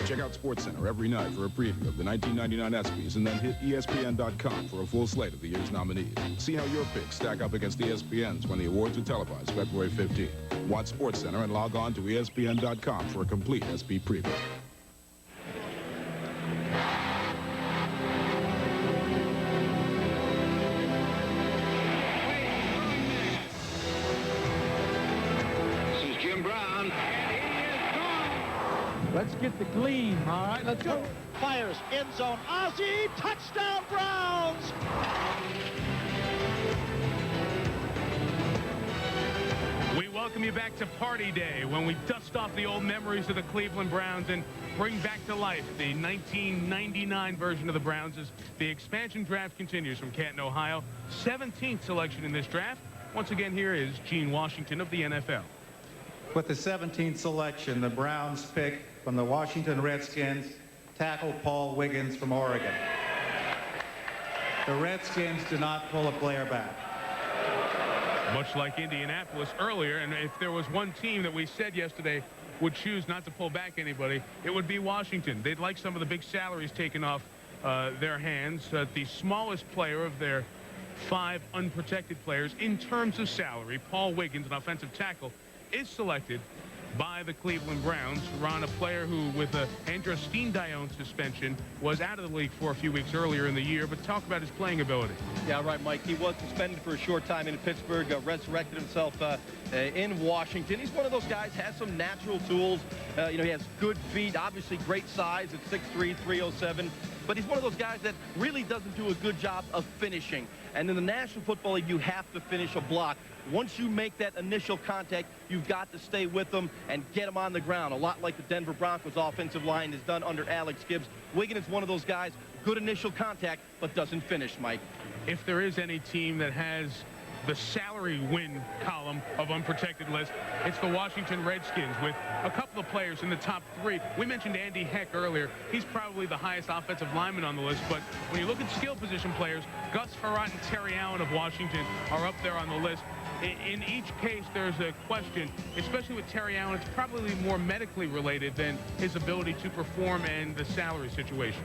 Check out SportsCenter every night for a preview of the 1999 ESPYs, and then hit ESPN.com for a full slate of the year's nominees. See how your picks stack up against ESPN's when the awards are televised February 15th. Watch SportsCenter and log on to ESPN.com for a complete ESPY preview. This is Jim Brown. Let's get the clean. All right, let's go. Fires, end zone, Ozzie, touchdown Browns! We welcome you back to Party Day, when we dust off the old memories of the Cleveland Browns and bring back to life the 1999 version of the Browns as the expansion draft continues from Canton, Ohio. 17th selection in this draft. Once again, here is Gene Washington of the NFL. With the 17th selection, the Browns pick from the Washington Redskins, tackle Paul Wiggins from Oregon. The Redskins do not pull a player back. Much like Indianapolis earlier, and if there was one team that we said yesterday would choose not to pull back anybody, it would be Washington. They'd like some of the big salaries taken off their hands. The smallest player of their 5 unprotected players in terms of salary, Paul Wiggins, an offensive tackle, is selected by the Cleveland Browns. Ron, a player who, with a Andros-Steendion suspension, was out of the league for a few weeks earlier in the year, but talk about his playing ability. Yeah, right, Mike. He was suspended for a short time in Pittsburgh, resurrected himself in Washington. He's one of those guys, has some natural tools. He has good feet, obviously great size at 6'3", 307. But he's one of those guys that really doesn't do a good job of finishing. And in the National Football League, you have to finish a block. Once you make that initial contact, you've got to stay with them and get them on the ground, a lot like the Denver Broncos offensive line has done under Alex Gibbs. Wiggins is one of those guys, good initial contact, but doesn't finish, Mike. If there is any team that has the salary win column of unprotected list, it's the Washington Redskins, with a couple of players in the top 3. We mentioned Andy Heck earlier. He's probably the highest offensive lineman on the list, but when you look at skill position players, Gus Frerotte and Terry Allen of Washington are up there on the list. In each case, there's a question, especially with Terry Allen. It's probably more medically related than his ability to perform and the salary situation.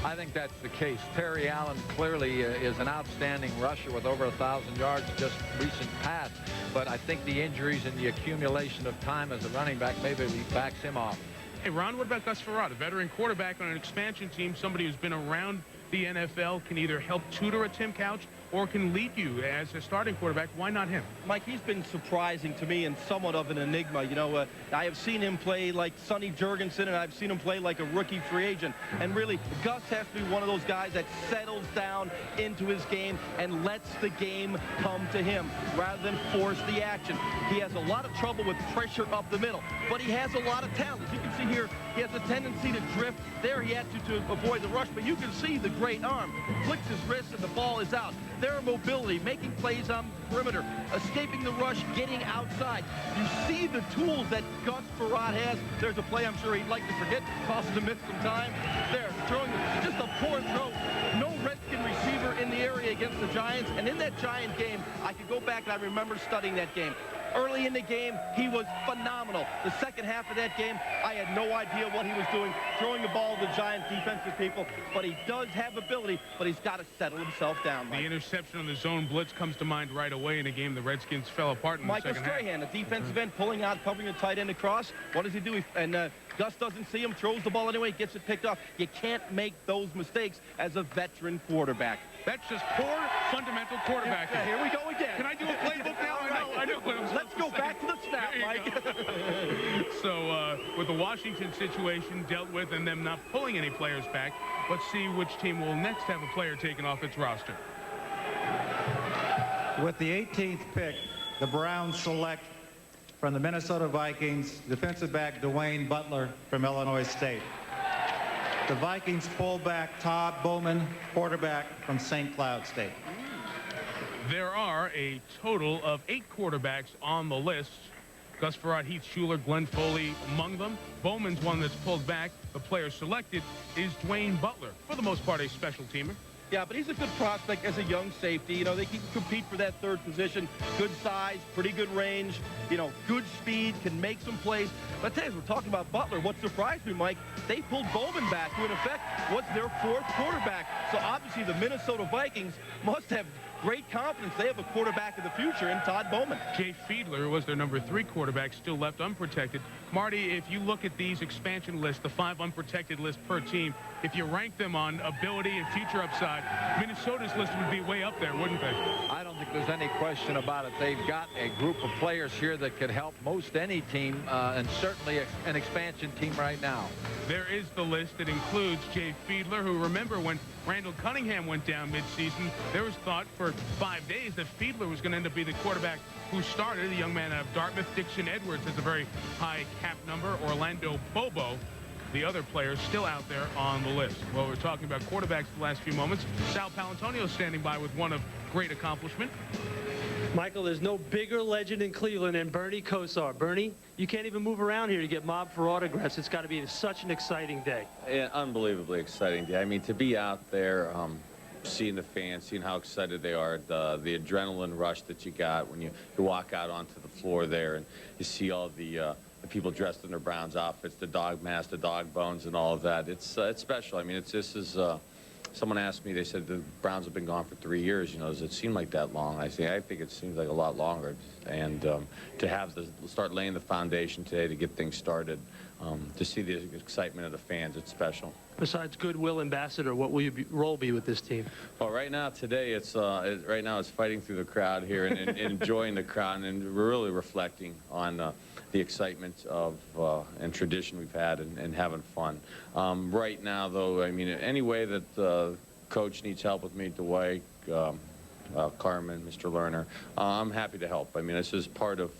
I think that's the case. Terry Allen clearly is an outstanding rusher with over 1,000 yards just recent past. But I think the injuries and the accumulation of time as a running back maybe backs him off. Hey, Ron, what about Gus Frerotte, a veteran quarterback on an expansion team, somebody who's been around the NFL, can either help tutor a Tim Couch or can lead you as a starting quarterback? Why not him? Mike, he's been surprising to me and somewhat of an enigma. You know, I have seen him play like Sonny Jurgensen, and I've seen him play like a rookie free agent. And really, Gus has to be one of those guys that settles down into his game and lets the game come to him rather than force the action. He has a lot of trouble with pressure up the middle, but he has a lot of talent. As you can see here, he has a tendency to drift. There he had to avoid the rush, but you can see the great arm. Flicks his wrist and the ball is out. Their mobility, making plays on the perimeter, escaping the rush, getting outside. You see the tools that Gus Frerotte has. There's a play I'm sure he'd like to forget, causes him miss some time. There, throwing just a poor throw. No Redskin receiver in the area against the Giants. And in that Giant game, I could go back and I remember studying that game. Early in the game, he was phenomenal. The second half of that game, I had no idea what he was doing, throwing the ball to the Giant defensive people. But he does have ability, but he's got to settle himself down, Mike. The interception on the zone blitz comes to mind right away in a game the Redskins fell apart in the second half. Michael Strahan, a defensive end, pulling out, covering a tight end across. What does he do? Gus doesn't see him, throws the ball anyway, gets it picked off. You can't make those mistakes as a veteran quarterback. That's just poor fundamental quarterbacking. Yeah, here we go again. Can I do a playbook now? I know what I'm supposed Let's go to back to the snap, Mike. So with the Washington situation dealt with and them not pulling any players back, let's see which team will next have a player taken off its roster. With the 18th pick, the Browns select from the Minnesota Vikings defensive back Dwayne Butler from Illinois State. The Vikings pull back Todd Bowman, quarterback from St. Cloud State. There are a total of 8 quarterbacks on the list. Gus Frerotte, Heath Schuler, Glenn Foley among them. Bowman's one that's pulled back. The player selected is Dwayne Butler, for the most part a special teamer. Yeah, but he's a good prospect as a young safety. You know, they can compete for that third position. Good size, pretty good range, you know, good speed, can make some plays. But I tell you, as we're talking about Butler, what surprised me, Mike, they pulled Bowman back, who in effect was their fourth quarterback. So obviously the Minnesota Vikings must have great confidence. They have a quarterback of the future in Todd Bowman. Jay Fiedler, who was their number 3 quarterback, still left unprotected. Marty, if you look at these expansion lists, the 5 unprotected lists per team, if you rank them on ability and future upside, Minnesota's list would be way up there, wouldn't they? I don't think there's any question about it. They've got a group of players here that could help most any team, and certainly an expansion team right now. There is the list that includes Jay Fiedler, who, remember, when Randall Cunningham went down midseason, there was thought for 5 days that Fiedler was going to end up being the quarterback who started. The young man out of Dartmouth. Dixon Edwards has a very high cap number. Orlando Bobo, the other players, still out there on the list. Well, we're talking about quarterbacks the last few moments. Sal Palantonio standing by with one of great accomplishment. Michael, there's no bigger legend in Cleveland than Bernie Kosar. Bernie, you can't even move around here to get mobbed for autographs. It's got to be such an exciting day. Yeah, unbelievably exciting day. I mean, to be out there, seeing the fans, seeing how excited they are, the adrenaline rush that you got when you walk out onto the floor there and you see all the people dressed in their Browns outfits, the dog mask, the dog bones, and all of that. It's special. I mean, this is. Someone asked me, they said the Browns have been gone for 3 years. You know, does it seem like that long? I say, I think it seems like a lot longer. And to start laying the foundation today to get things started, to see the excitement of the fans, it's special. Besides goodwill ambassador, what will your role be with this team? Well, right now, today, it's fighting through the crowd here and enjoying the crowd, and we're really reflecting on the excitement of and tradition we've had and having fun. Right now, though, I mean, any way that Coach needs help with me, Dwight, Carmen, Mr. Lerner, I'm happy to help. I mean, this is part of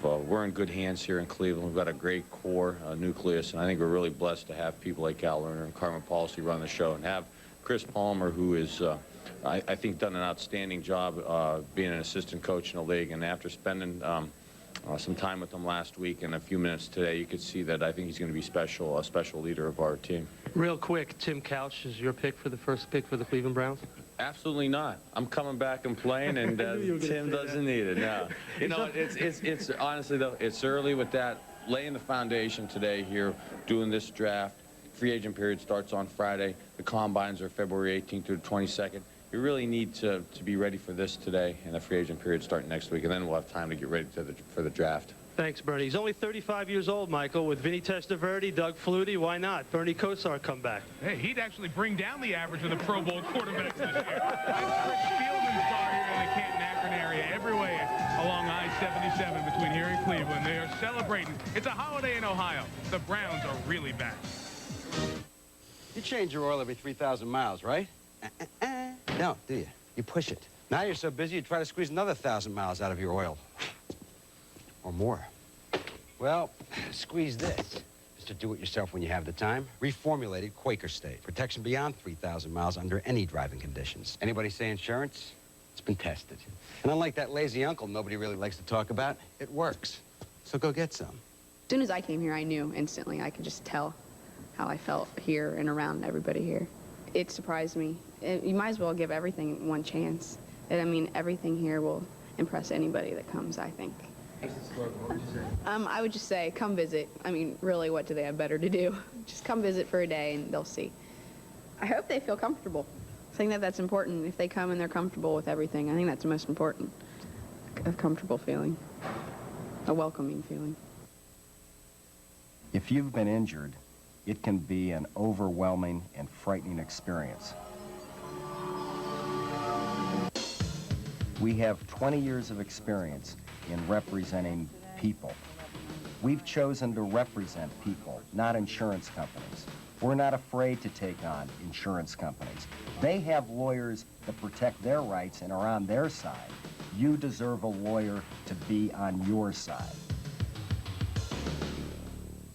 we're in good hands here in Cleveland. We've got a great core nucleus, and I think we're really blessed to have people like Cal Lerner and Carmen Policy run the show, and have Chris Palmer, who is, I think, done an outstanding job being an assistant coach in the league. And after spending some time with him last week and a few minutes today, you could see that I think he's going to be a special leader of our team. Real quick, Tim Couch is your pick for the first pick for the Cleveland Browns? Absolutely not. I'm coming back and playing, and Tim doesn't need it. No, you know, it's honestly though, it's early with that. Laying the foundation today here, doing this draft. Free agent period starts on Friday. The combines are February 18th through the 22nd. You really need to be ready for this today, and the free agent period starting next week, and then we'll have time to get ready for the draft. Thanks, Bernie. He's only 35 years old, Michael. With Vinny Testaverde, Doug Flutie, why not? Bernie Kosar come back. Hey, he'd actually bring down the average of the Pro Bowl quarterbacks this year. Chris Spielman's bar here in the Canton-Akron area, every way along I-77 between here and Cleveland. They are celebrating. It's a holiday in Ohio. The Browns are really back. You change your oil every 3,000 miles, right? No, do you? You push it. Now you're so busy you try to squeeze another 1,000 miles out of your oil. Or more. Well, squeeze this. Mr. Do-it-yourself when you have the time. Reformulated Quaker State. Protection beyond 3,000 miles under any driving conditions. Anybody say insurance? It's been tested. And unlike that lazy uncle nobody really likes to talk about, it works. So go get some. As soon as I came here, I knew instantly. I could just tell how I felt here and around everybody here. It surprised me. You might as well give everything one chance. I mean, everything here will impress anybody that comes, I think. I would just say, come visit. I mean, really, what do they have better to do? Just come visit for a day and they'll see. I hope they feel comfortable. I think that that's important. If they come and they're comfortable with everything, I think that's the most important. A comfortable feeling, a welcoming feeling. If you've been injured, it can be an overwhelming and frightening experience. We have 20 years of experience in representing people. We've chosen to represent people, not insurance companies. We're not afraid to take on insurance companies. They have lawyers that protect their rights and are on their side. You deserve a lawyer to be on your side.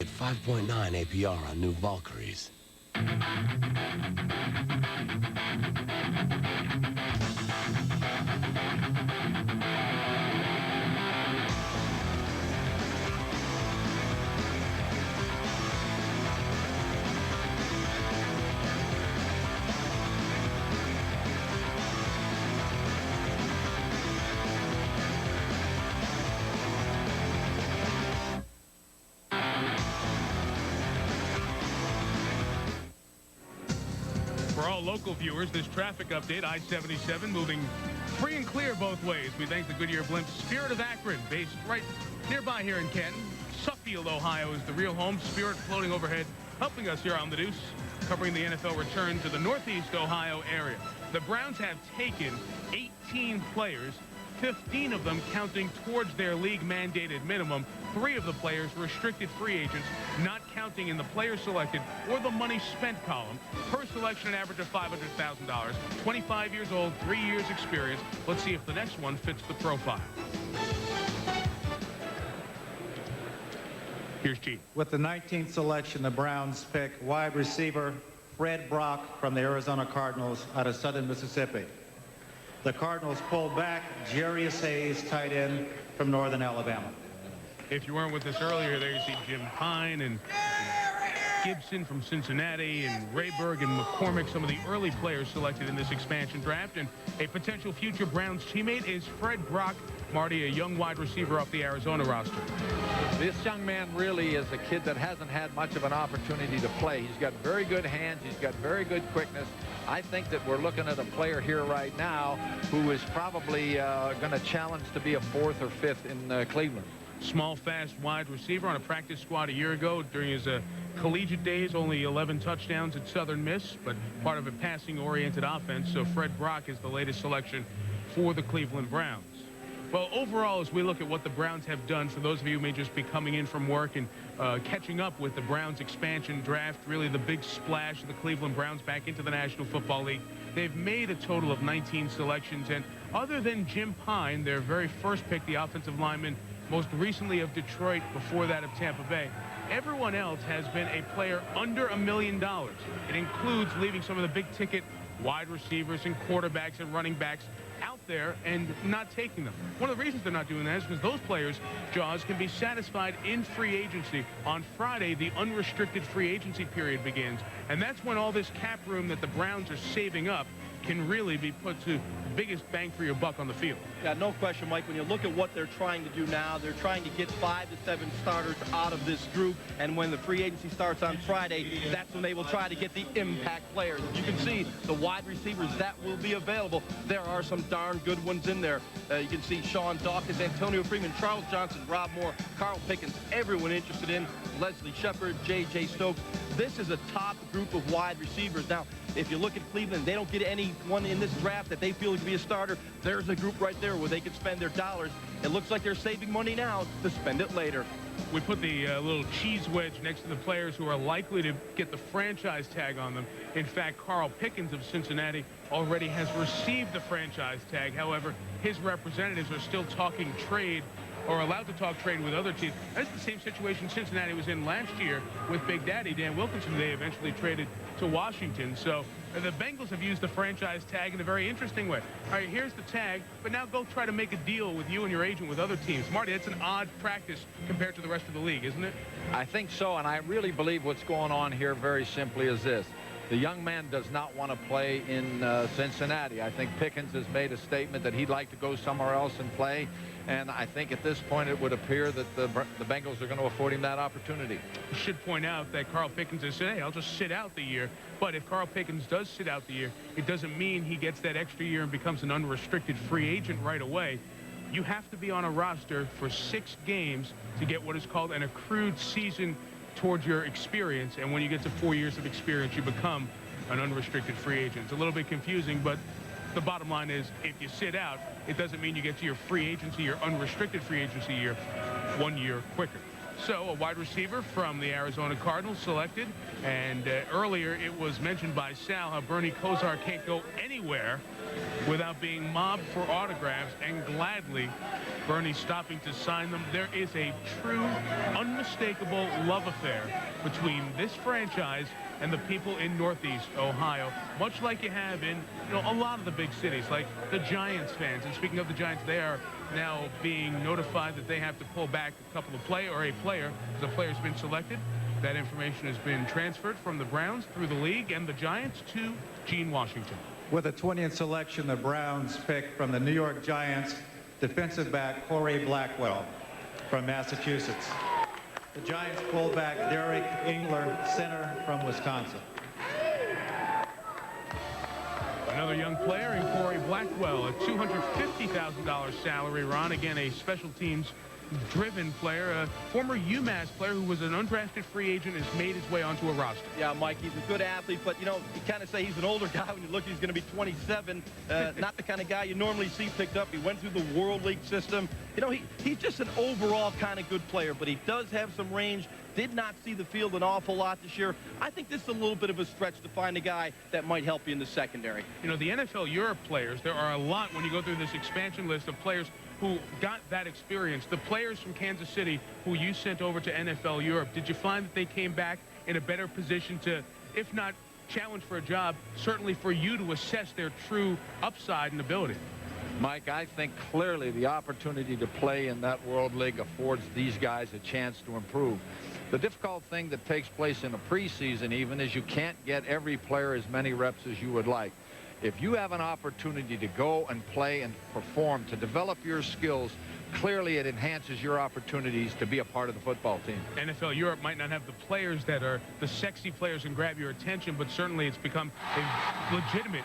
At 5.9 APR on new Valkyries. all local viewers, this traffic update, I-77 moving free and clear both ways. We thank the Goodyear Blimp Spirit of Akron, based right nearby here in Canton. Suffield, Ohio is the real home. Spirit floating overhead, helping us here on the Deuce, covering the NFL return to the Northeast Ohio area. The Browns have taken 18 players, 15 of them counting towards their league-mandated minimum. 3 of the players restricted free agents, not counting in the players selected or the money spent column. Per selection, an average of $500,000. 25 years old, 3 years experience. Let's see if the next one fits the profile. Here's G. With the 19th selection, the Browns pick wide receiver Fred Brock from the Arizona Cardinals out of Southern Mississippi. The Cardinals pulled back Jarius Hayes, tight end from Northern Alabama. If you weren't with us earlier, there you see Jim Pine and Gibson from Cincinnati and Rayburg and McCormick, some of the early players selected in this expansion draft. And a potential future Browns teammate is Fred Brock, Marty, a young wide receiver off the Arizona roster. This young man really is a kid that hasn't had much of an opportunity to play. He's got very good hands. He's got very good quickness. I think that we're looking at a player here right now who is probably going to challenge to be a 4th or 5th in Cleveland. Small, fast wide receiver on a practice squad a year ago during his collegiate days. Only 11 touchdowns at Southern Miss, but part of a passing-oriented offense. So Fred Brock is the latest selection for the Cleveland Browns. Well, overall, as we look at what the Browns have done, for those of you who may just be coming in from work and catching up with the Browns expansion draft, really the big splash of the Cleveland Browns back into the National Football League, they've made a total of 19 selections. And other than Jim Pine, their very first pick, the offensive lineman, most recently of Detroit, before that of Tampa Bay, everyone else has been a player under $1 million. It includes leaving some of the big-ticket wide receivers and quarterbacks and running backs out there and not taking them. One of the reasons they're not doing that is because those players, Jaws, can be satisfied in free agency. On Friday, the unrestricted free agency period begins, and that's when all this cap room that the Browns are saving up can really be put to the biggest bang for your buck on the field. Yeah, no question, Mike. When you look at what they're trying to do now, they're trying to get 5 to 7 starters out of this group, and when the free agency starts on Friday, that's when they will try to get the impact players. You can see the wide receivers that will be available. There are some darn good ones in there. You can see Sean Dawkins, Antonio Freeman, Charles Johnson, Rob Moore, Carl Pickens, everyone interested in, Leslie Shepard, J.J. Stokes. This is a top group of wide receivers. Now, if you look at Cleveland, they don't get anyone in this draft that they feel could be a starter. There's a group right there where they could spend their dollars. It looks like they're saving money now to spend it later. We put the little cheese wedge next to the players who are likely to get the franchise tag on them. In fact, Carl Pickens of Cincinnati already has received the franchise tag. However, his representatives are still talking trade, or allowed to talk trade with other teams. That's the same situation Cincinnati was in last year with Big Daddy Dan Wilkinson. They eventually traded to Washington. So the Bengals have used the franchise tag in a very interesting way. All right, here's the tag, but now go try to make a deal with you and your agent with other teams. Marty, that's an odd practice compared to the rest of the league, isn't it? I think so, and I really believe what's going on here very simply is this. The young man does not want to play in Cincinnati. I think Pickens has made a statement that he'd like to go somewhere else and play. And I think at this point it would appear that the Bengals are going to afford him that opportunity. I should point out that Carl Pickens has said, hey, I'll just sit out the year. But if Carl Pickens does sit out the year, it doesn't mean he gets that extra year and becomes an unrestricted free agent right away. You have to be on a roster for 6 games to get what is called an accrued season towards your experience. And when you get to 4 years of experience, you become an unrestricted free agent. It's a little bit confusing, but the bottom line is if you sit out, it doesn't mean you get to your free agency, your unrestricted free agency year 1 year quicker. So a wide receiver from the Arizona Cardinals selected, and earlier it was mentioned by Sal how Bernie Kosar can't go anywhere without being mobbed for autographs, and gladly Bernie's stopping to sign them. There is a true, unmistakable love affair between this franchise and the people in Northeast Ohio, much like you have in a lot of the big cities, like the Giants fans. And speaking of the Giants, they are now being notified that they have to pull back a couple of a player, because a player's been selected. That information has been transferred from the Browns through the league and the Giants to Gene Washington. With the 20th selection, the Browns pick from the New York Giants defensive back Corey Blackwell from Massachusetts. The Giants pulled back Derek Engler, center from Wisconsin. Another young player in Corey Blackwell, a $250,000 salary. Ron, again, a special teams driven player, a former UMass player who was an undrafted free agent, has made his way onto a roster. Yeah, Mike, he's a good athlete, but, you know, you kind of say he's an older guy when you look, he's going to be 27. Not the kind of guy you normally see picked up. He went through the World League system. You know, he's just an overall kind of good player, but he does have some range. Did not see the field an awful lot this year. I think this is a little bit of a stretch to find a guy that might help you in the secondary. You know, the NFL Europe players, there are a lot when you go through this expansion list of players who got that experience. The players from Kansas City who you sent over to NFL Europe, did you find that they came back in a better position to, if not challenge for a job, certainly for you to assess their true upside and ability? Mike, I think clearly the opportunity to play in that World League affords these guys a chance to improve. The difficult thing that takes place in a preseason even is you can't get every player as many reps as you would like. If you have an opportunity to go and play and perform, to develop your skills, clearly it enhances your opportunities to be a part of the football team. NFL Europe might not have the players that are the sexy players and grab your attention, but certainly it's become a legitimate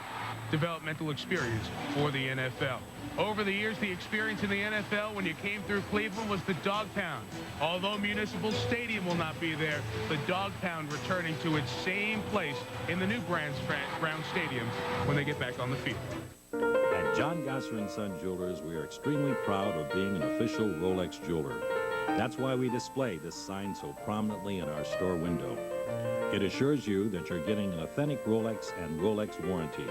developmental experience for the NFL. Over the years, the experience in the NFL when you came through Cleveland was the dog pound. Although Municipal Stadium will not be there, the dog pound returning to its same place in the new Brown Stadium when they get back on the field. At John Gosser & Son Jewelers, we are extremely proud of being an official Rolex jeweler. That's why we display this sign so prominently in our store window. It assures you that you're getting an authentic Rolex and Rolex warranty,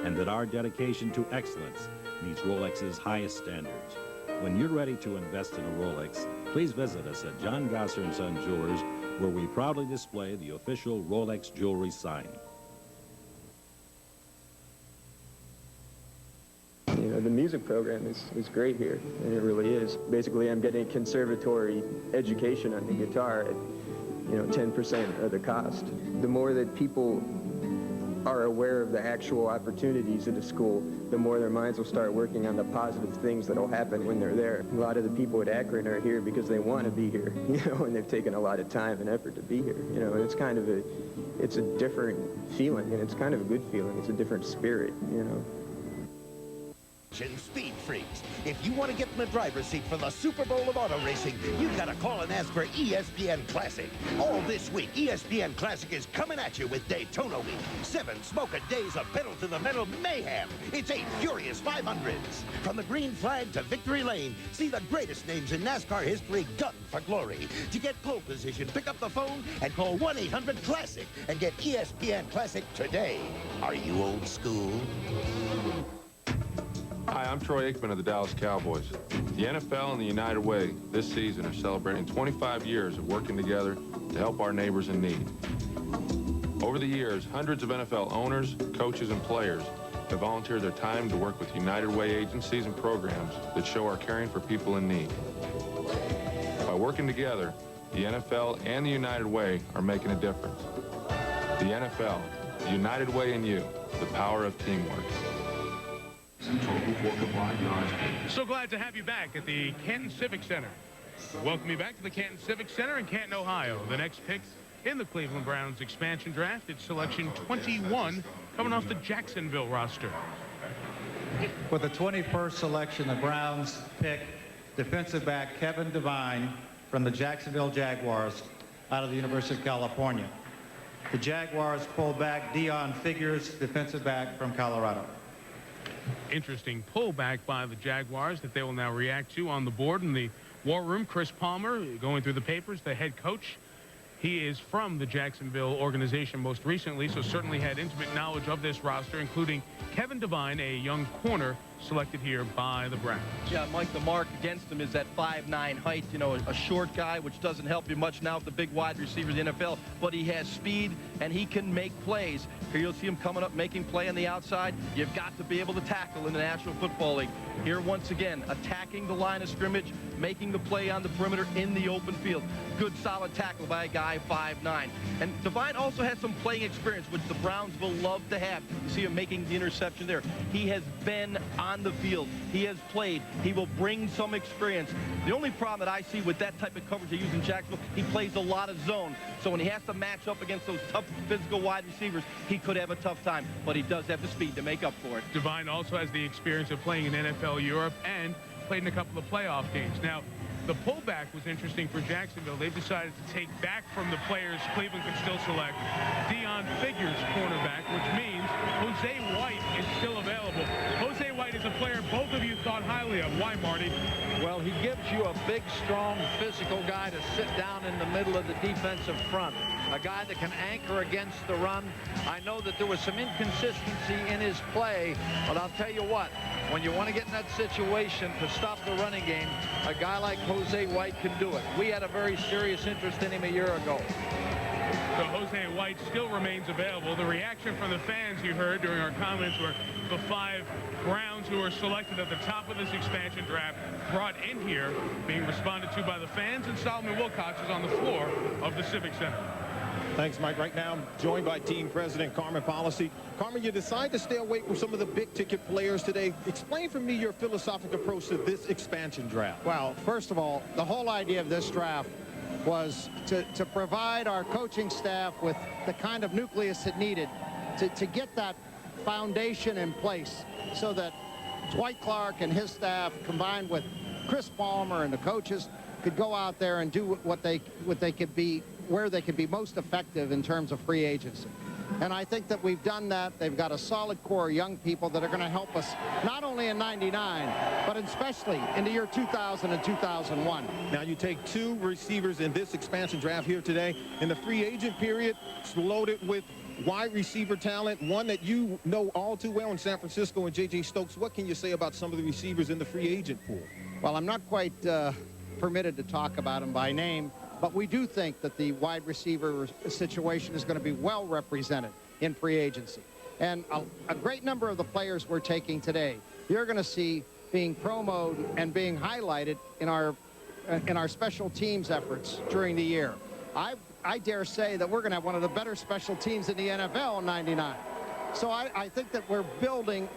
and that our dedication to excellence meets Rolex's highest standards. When you're ready to invest in a Rolex, please visit us at John Gosser & Son Jewelers, where we proudly display the official Rolex jewelry sign. You know, the music program is great here, and it really is. Basically, I'm getting a conservatory education on the guitar at, 10% of the cost. The more that people are aware of the actual opportunities at the school, the more their minds will start working on the positive things that will happen when they're there. A lot of the people at Akron are here because they want to be here, and they've taken a lot of time and effort to be here, and it's kind of it's a different feeling, and it's kind of a good feeling. It's a different spirit, Speed freaks. If you want to get in the driver's seat for the Super Bowl of auto racing, you've got to call and ask for ESPN Classic. All this week, ESPN Classic is coming at you with Daytona Week. 7 smoking days of pedal-to-the-metal mayhem. It's 8 furious 500s. From the green flag to victory lane, see the greatest names in NASCAR history gun for glory. To get pole position, pick up the phone and call 1-800-CLASSIC and get ESPN Classic today. Are you old school? Hi, I'm Troy Aikman of the Dallas Cowboys. The NFL and the United Way this season are celebrating 25 years of working together to help our neighbors in need. Over the years, hundreds of NFL owners, coaches, and players have volunteered their time to work with United Way agencies and programs that show our caring for people in need. By working together, the NFL and the United Way are making a difference. The NFL, the United Way and you, the power of teamwork. So glad to have you back at the Canton Civic Center. Welcome you back to the Canton Civic Center in Canton, Ohio. The next pick in the Cleveland Browns expansion draft. It's selection 21, coming off the Jacksonville roster. With the 21st selection, the Browns pick defensive back Kevin Devine from the Jacksonville Jaguars out of the University of California. The Jaguars pull back Dion Figures, defensive back from Colorado. Interesting pullback by the Jaguars that they will now react to on the board in the war room. Chris Palmer going through the papers, the head coach. He is from the Jacksonville organization most recently, so certainly had intimate knowledge of this roster, including Kevin Devine, a young corner selected here by the Browns. Yeah, Mike, the mark against him is that 5'9" height, a short guy, which doesn't help you much now with the big wide receiver of the NFL, but he has speed and he can make plays. Here you'll see him coming up, making play on the outside. You've got to be able to tackle in the National Football League. Here once again, attacking the line of scrimmage, making the play on the perimeter in the open field. Good solid tackle by a guy 5'9". And Devine also has some playing experience, which the Browns will love to have. You see him making the interception there. He has been on the field. He has played. He will bring some experience. The only problem that I see with that type of coverage they use in Jacksonville, he plays a lot of zone. So when he has to match up against those tough physical wide receivers, he could have a tough time. But he does have the speed to make up for it. Devine also has the experience of playing in NFL Europe and played in a couple of playoff games. Now, the pullback was interesting for Jacksonville. They've decided to take back from the players Cleveland could still select Deion Figures cornerback, which means Jose White is still available. Jose White is a player both of you thought highly of. Why, Marty? Well, he gives you a big, strong, physical guy to sit down in the middle of the defensive front. A guy that can anchor against the run. I know that there was some inconsistency in his play, but I'll tell you what, when you want to get in that situation to stop the running game, a guy like Jose White can do it. We had a very serious interest in him a year ago. So Jose White still remains available. The reaction from the fans you heard during our comments were the 5 Browns who were selected at the top of this expansion draft brought in here, being responded to by the fans, and Solomon Wilcox is on the floor of the Civic Center. Thanks, Mike. Right now, I'm joined by team president Carmen Policy. Carmen, you decide to stay away from some of the big-ticket players today. Explain for me your philosophical approach to this expansion draft. Well, first of all, the whole idea of this draft was to provide our coaching staff with the kind of nucleus it needed to get that foundation in place so that Dwight Clark and his staff, combined with Chris Palmer and the coaches, could go out there and do what they could be, where they could be most effective in terms of free agency. And I think that we've done that. They've got a solid core of young people that are going to help us not only in '99, but especially in the year 2000 and 2001. Now you take 2 receivers in this expansion draft here today. In the free agent period, it's loaded with wide receiver talent, one that you know all too well in San Francisco, and J.J. Stokes. What can you say about some of the receivers in the free agent pool? Well, I'm not quite permitted to talk about them by name, but we do think that the wide receiver situation is going to be well represented in free agency. And a great number of the players we're taking today, you're going to see being promoted and being highlighted in our special teams efforts during the year. I dare say that we're going to have one of the better special teams in the NFL in '99. So I think that we're building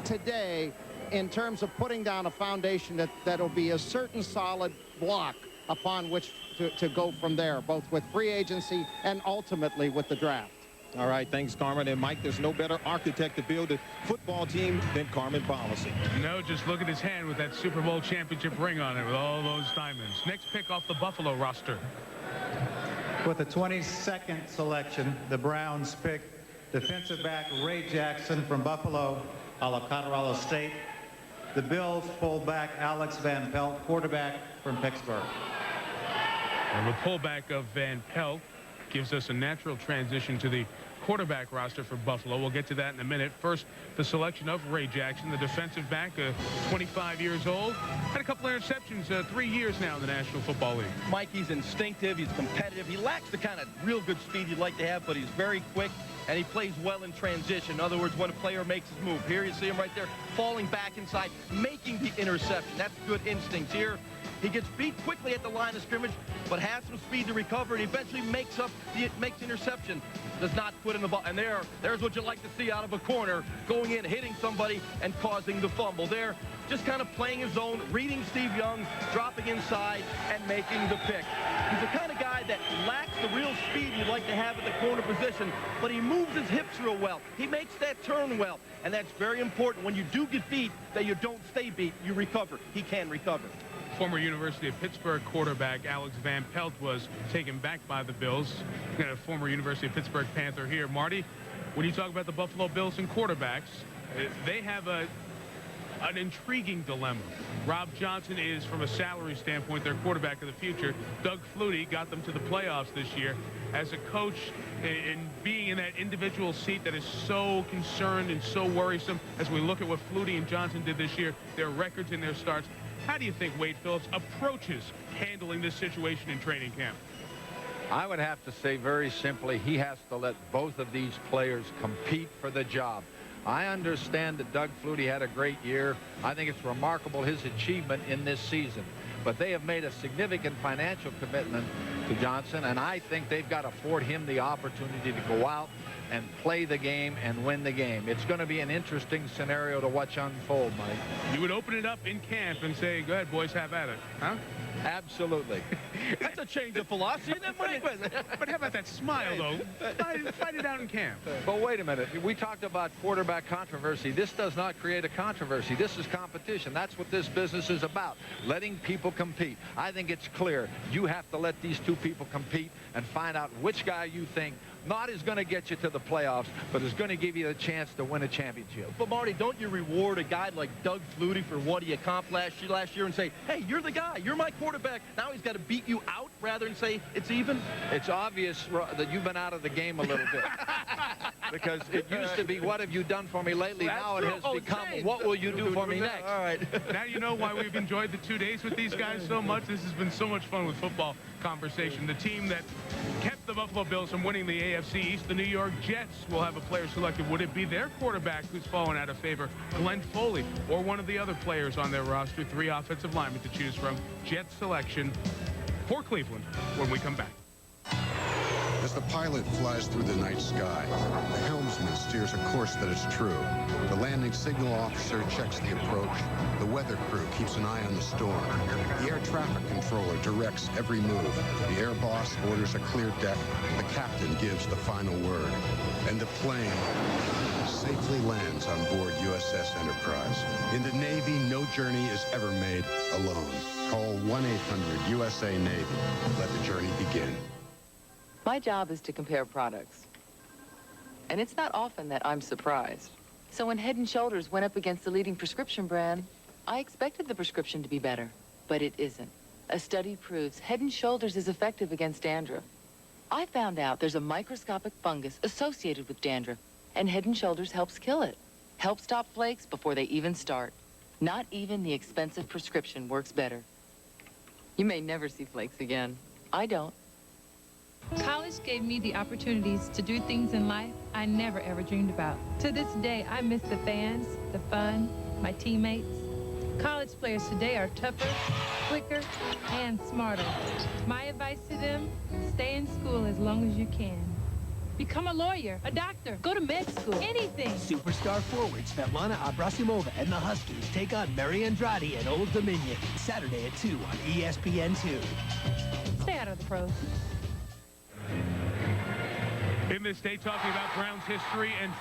today in terms of putting down a foundation that'll be a certain solid block upon which to go from there, both with free agency and ultimately with the draft. All right, thanks, Carmen. And Mike, there's no better architect to build a football team than Carmen Policy. No, just look at his hand with that Super Bowl championship ring on it with all those diamonds. Next pick off the Buffalo roster. With the 22nd selection, the Browns pick defensive back Ray Jackson from Buffalo, Colorado State. The Bills pull back Alex Van Pelt, quarterback from Pittsburgh. And the pullback of Van Pelt gives us a natural transition to the quarterback roster for Buffalo. We'll get to that in a minute. First, the selection of Ray Jackson, the defensive back, 25 years old. Had a couple of interceptions, 3 years now in the National Football League. Mike, he's instinctive, he's competitive. He lacks the kind of real good speed you'd like to have, but he's very quick, and he plays well in transition. In other words, when a player makes his move. Here you see him right there, falling back inside, making the interception. That's good instincts here. He gets beat quickly at the line of scrimmage, but has some speed to recover, and eventually makes the interception. Does not put in the ball. And there's what you like to see out of a corner, going in, hitting somebody, and causing the fumble. There, just kind of playing his own, reading Steve Young, dropping inside, and making the pick. He's the kind of guy that lacks the real speed you'd like to have at the corner position, but he moves his hips real well. He makes that turn well, and that's very important. When you do get beat, that you don't stay beat, you recover. He can recover. Former University of Pittsburgh quarterback Alex Van Pelt was taken back by the Bills. We got a former University of Pittsburgh Panther here. Marty, when you talk about the Buffalo Bills and quarterbacks, they have an intriguing dilemma. Rob Johnson is, from a salary standpoint, their quarterback of the future. Doug Flutie got them to the playoffs this year. As a coach, and being in that individual seat that is so concerned and so worrisome, as we look at what Flutie and Johnson did this year, their records and their starts, how do you think Wade Phillips approaches handling this situation in training camp? I would have to say very simply, he has to let both of these players compete for the job. I understand that Doug Flutie had a great year. I think it's remarkable his achievement in this season. but they have made a significant financial commitment to Johnson, and I think they've got to afford him the opportunity to go out and play the game and win the game. It's going to be an interesting scenario to watch unfold, Mike. You would open it up in camp and say, go ahead, boys, have at it, huh? Absolutely. That's a change of philosophy, isn't it, Mike? But how about that smile, though? Fight it out in camp. But wait a minute. We talked about quarterback controversy. This does not create a controversy. This is competition. That's what this business is about, letting people compete. I think it's clear. You have to let these two people compete and find out which guy you think not is going to get you to the playoffs, but is going to give you the chance to win a championship. But, Marty, don't you reward a guy like Doug Flutie for what he accomplished last year and say, hey, you're the guy, you're my quarterback. Now he's got to beat you out rather than say it's even? It's obvious that you've been out of the game a little bit. Because it used to be, what have you done for me lately? Now it has become, what will you do for me next? All right. Now you know why we've enjoyed the 2 days with these guys so much. This has been so much fun with football conversation. The team that kept the Buffalo Bills from winning the AFC East, the New York Jets, will have a player selected. Would it be their quarterback who's fallen out of favor, Glenn Foley, or one of the other players on their roster? 3 offensive linemen to choose from. Jets selection for Cleveland when we come back. As the pilot flies through the night sky, the helmsman steers a course that is true. The landing signal officer checks the approach. The weather crew keeps an eye on the storm. The air traffic controller directs every move. The air boss orders a clear deck. The captain gives the final word. And the plane safely lands on board USS Enterprise. In the Navy, no journey is ever made alone. Call 1-800-USA-NAVY. Let the journey begin. My job is to compare products. And it's not often that I'm surprised. So when Head & Shoulders went up against the leading prescription brand, I expected the prescription to be better, but it isn't. A study proves Head & Shoulders is effective against dandruff. I found out there's a microscopic fungus associated with dandruff, and Head & Shoulders helps kill it. Helps stop flakes before they even start. Not even the expensive prescription works better. You may never see flakes again. I don't. College gave me the opportunities to do things in life I never ever dreamed about. To this day, I miss the fans, the fun, my teammates. College players today are tougher, quicker, and smarter. My advice to them, stay in school as long as you can. Become a lawyer, a doctor, go to med school, anything. Superstar forwards Svetlana Abrasimova and the Huskies take on Mary Andrade at Old Dominion, Saturday at 2 on ESPN2. Stay out of the pros. In this day, talking about Browns history and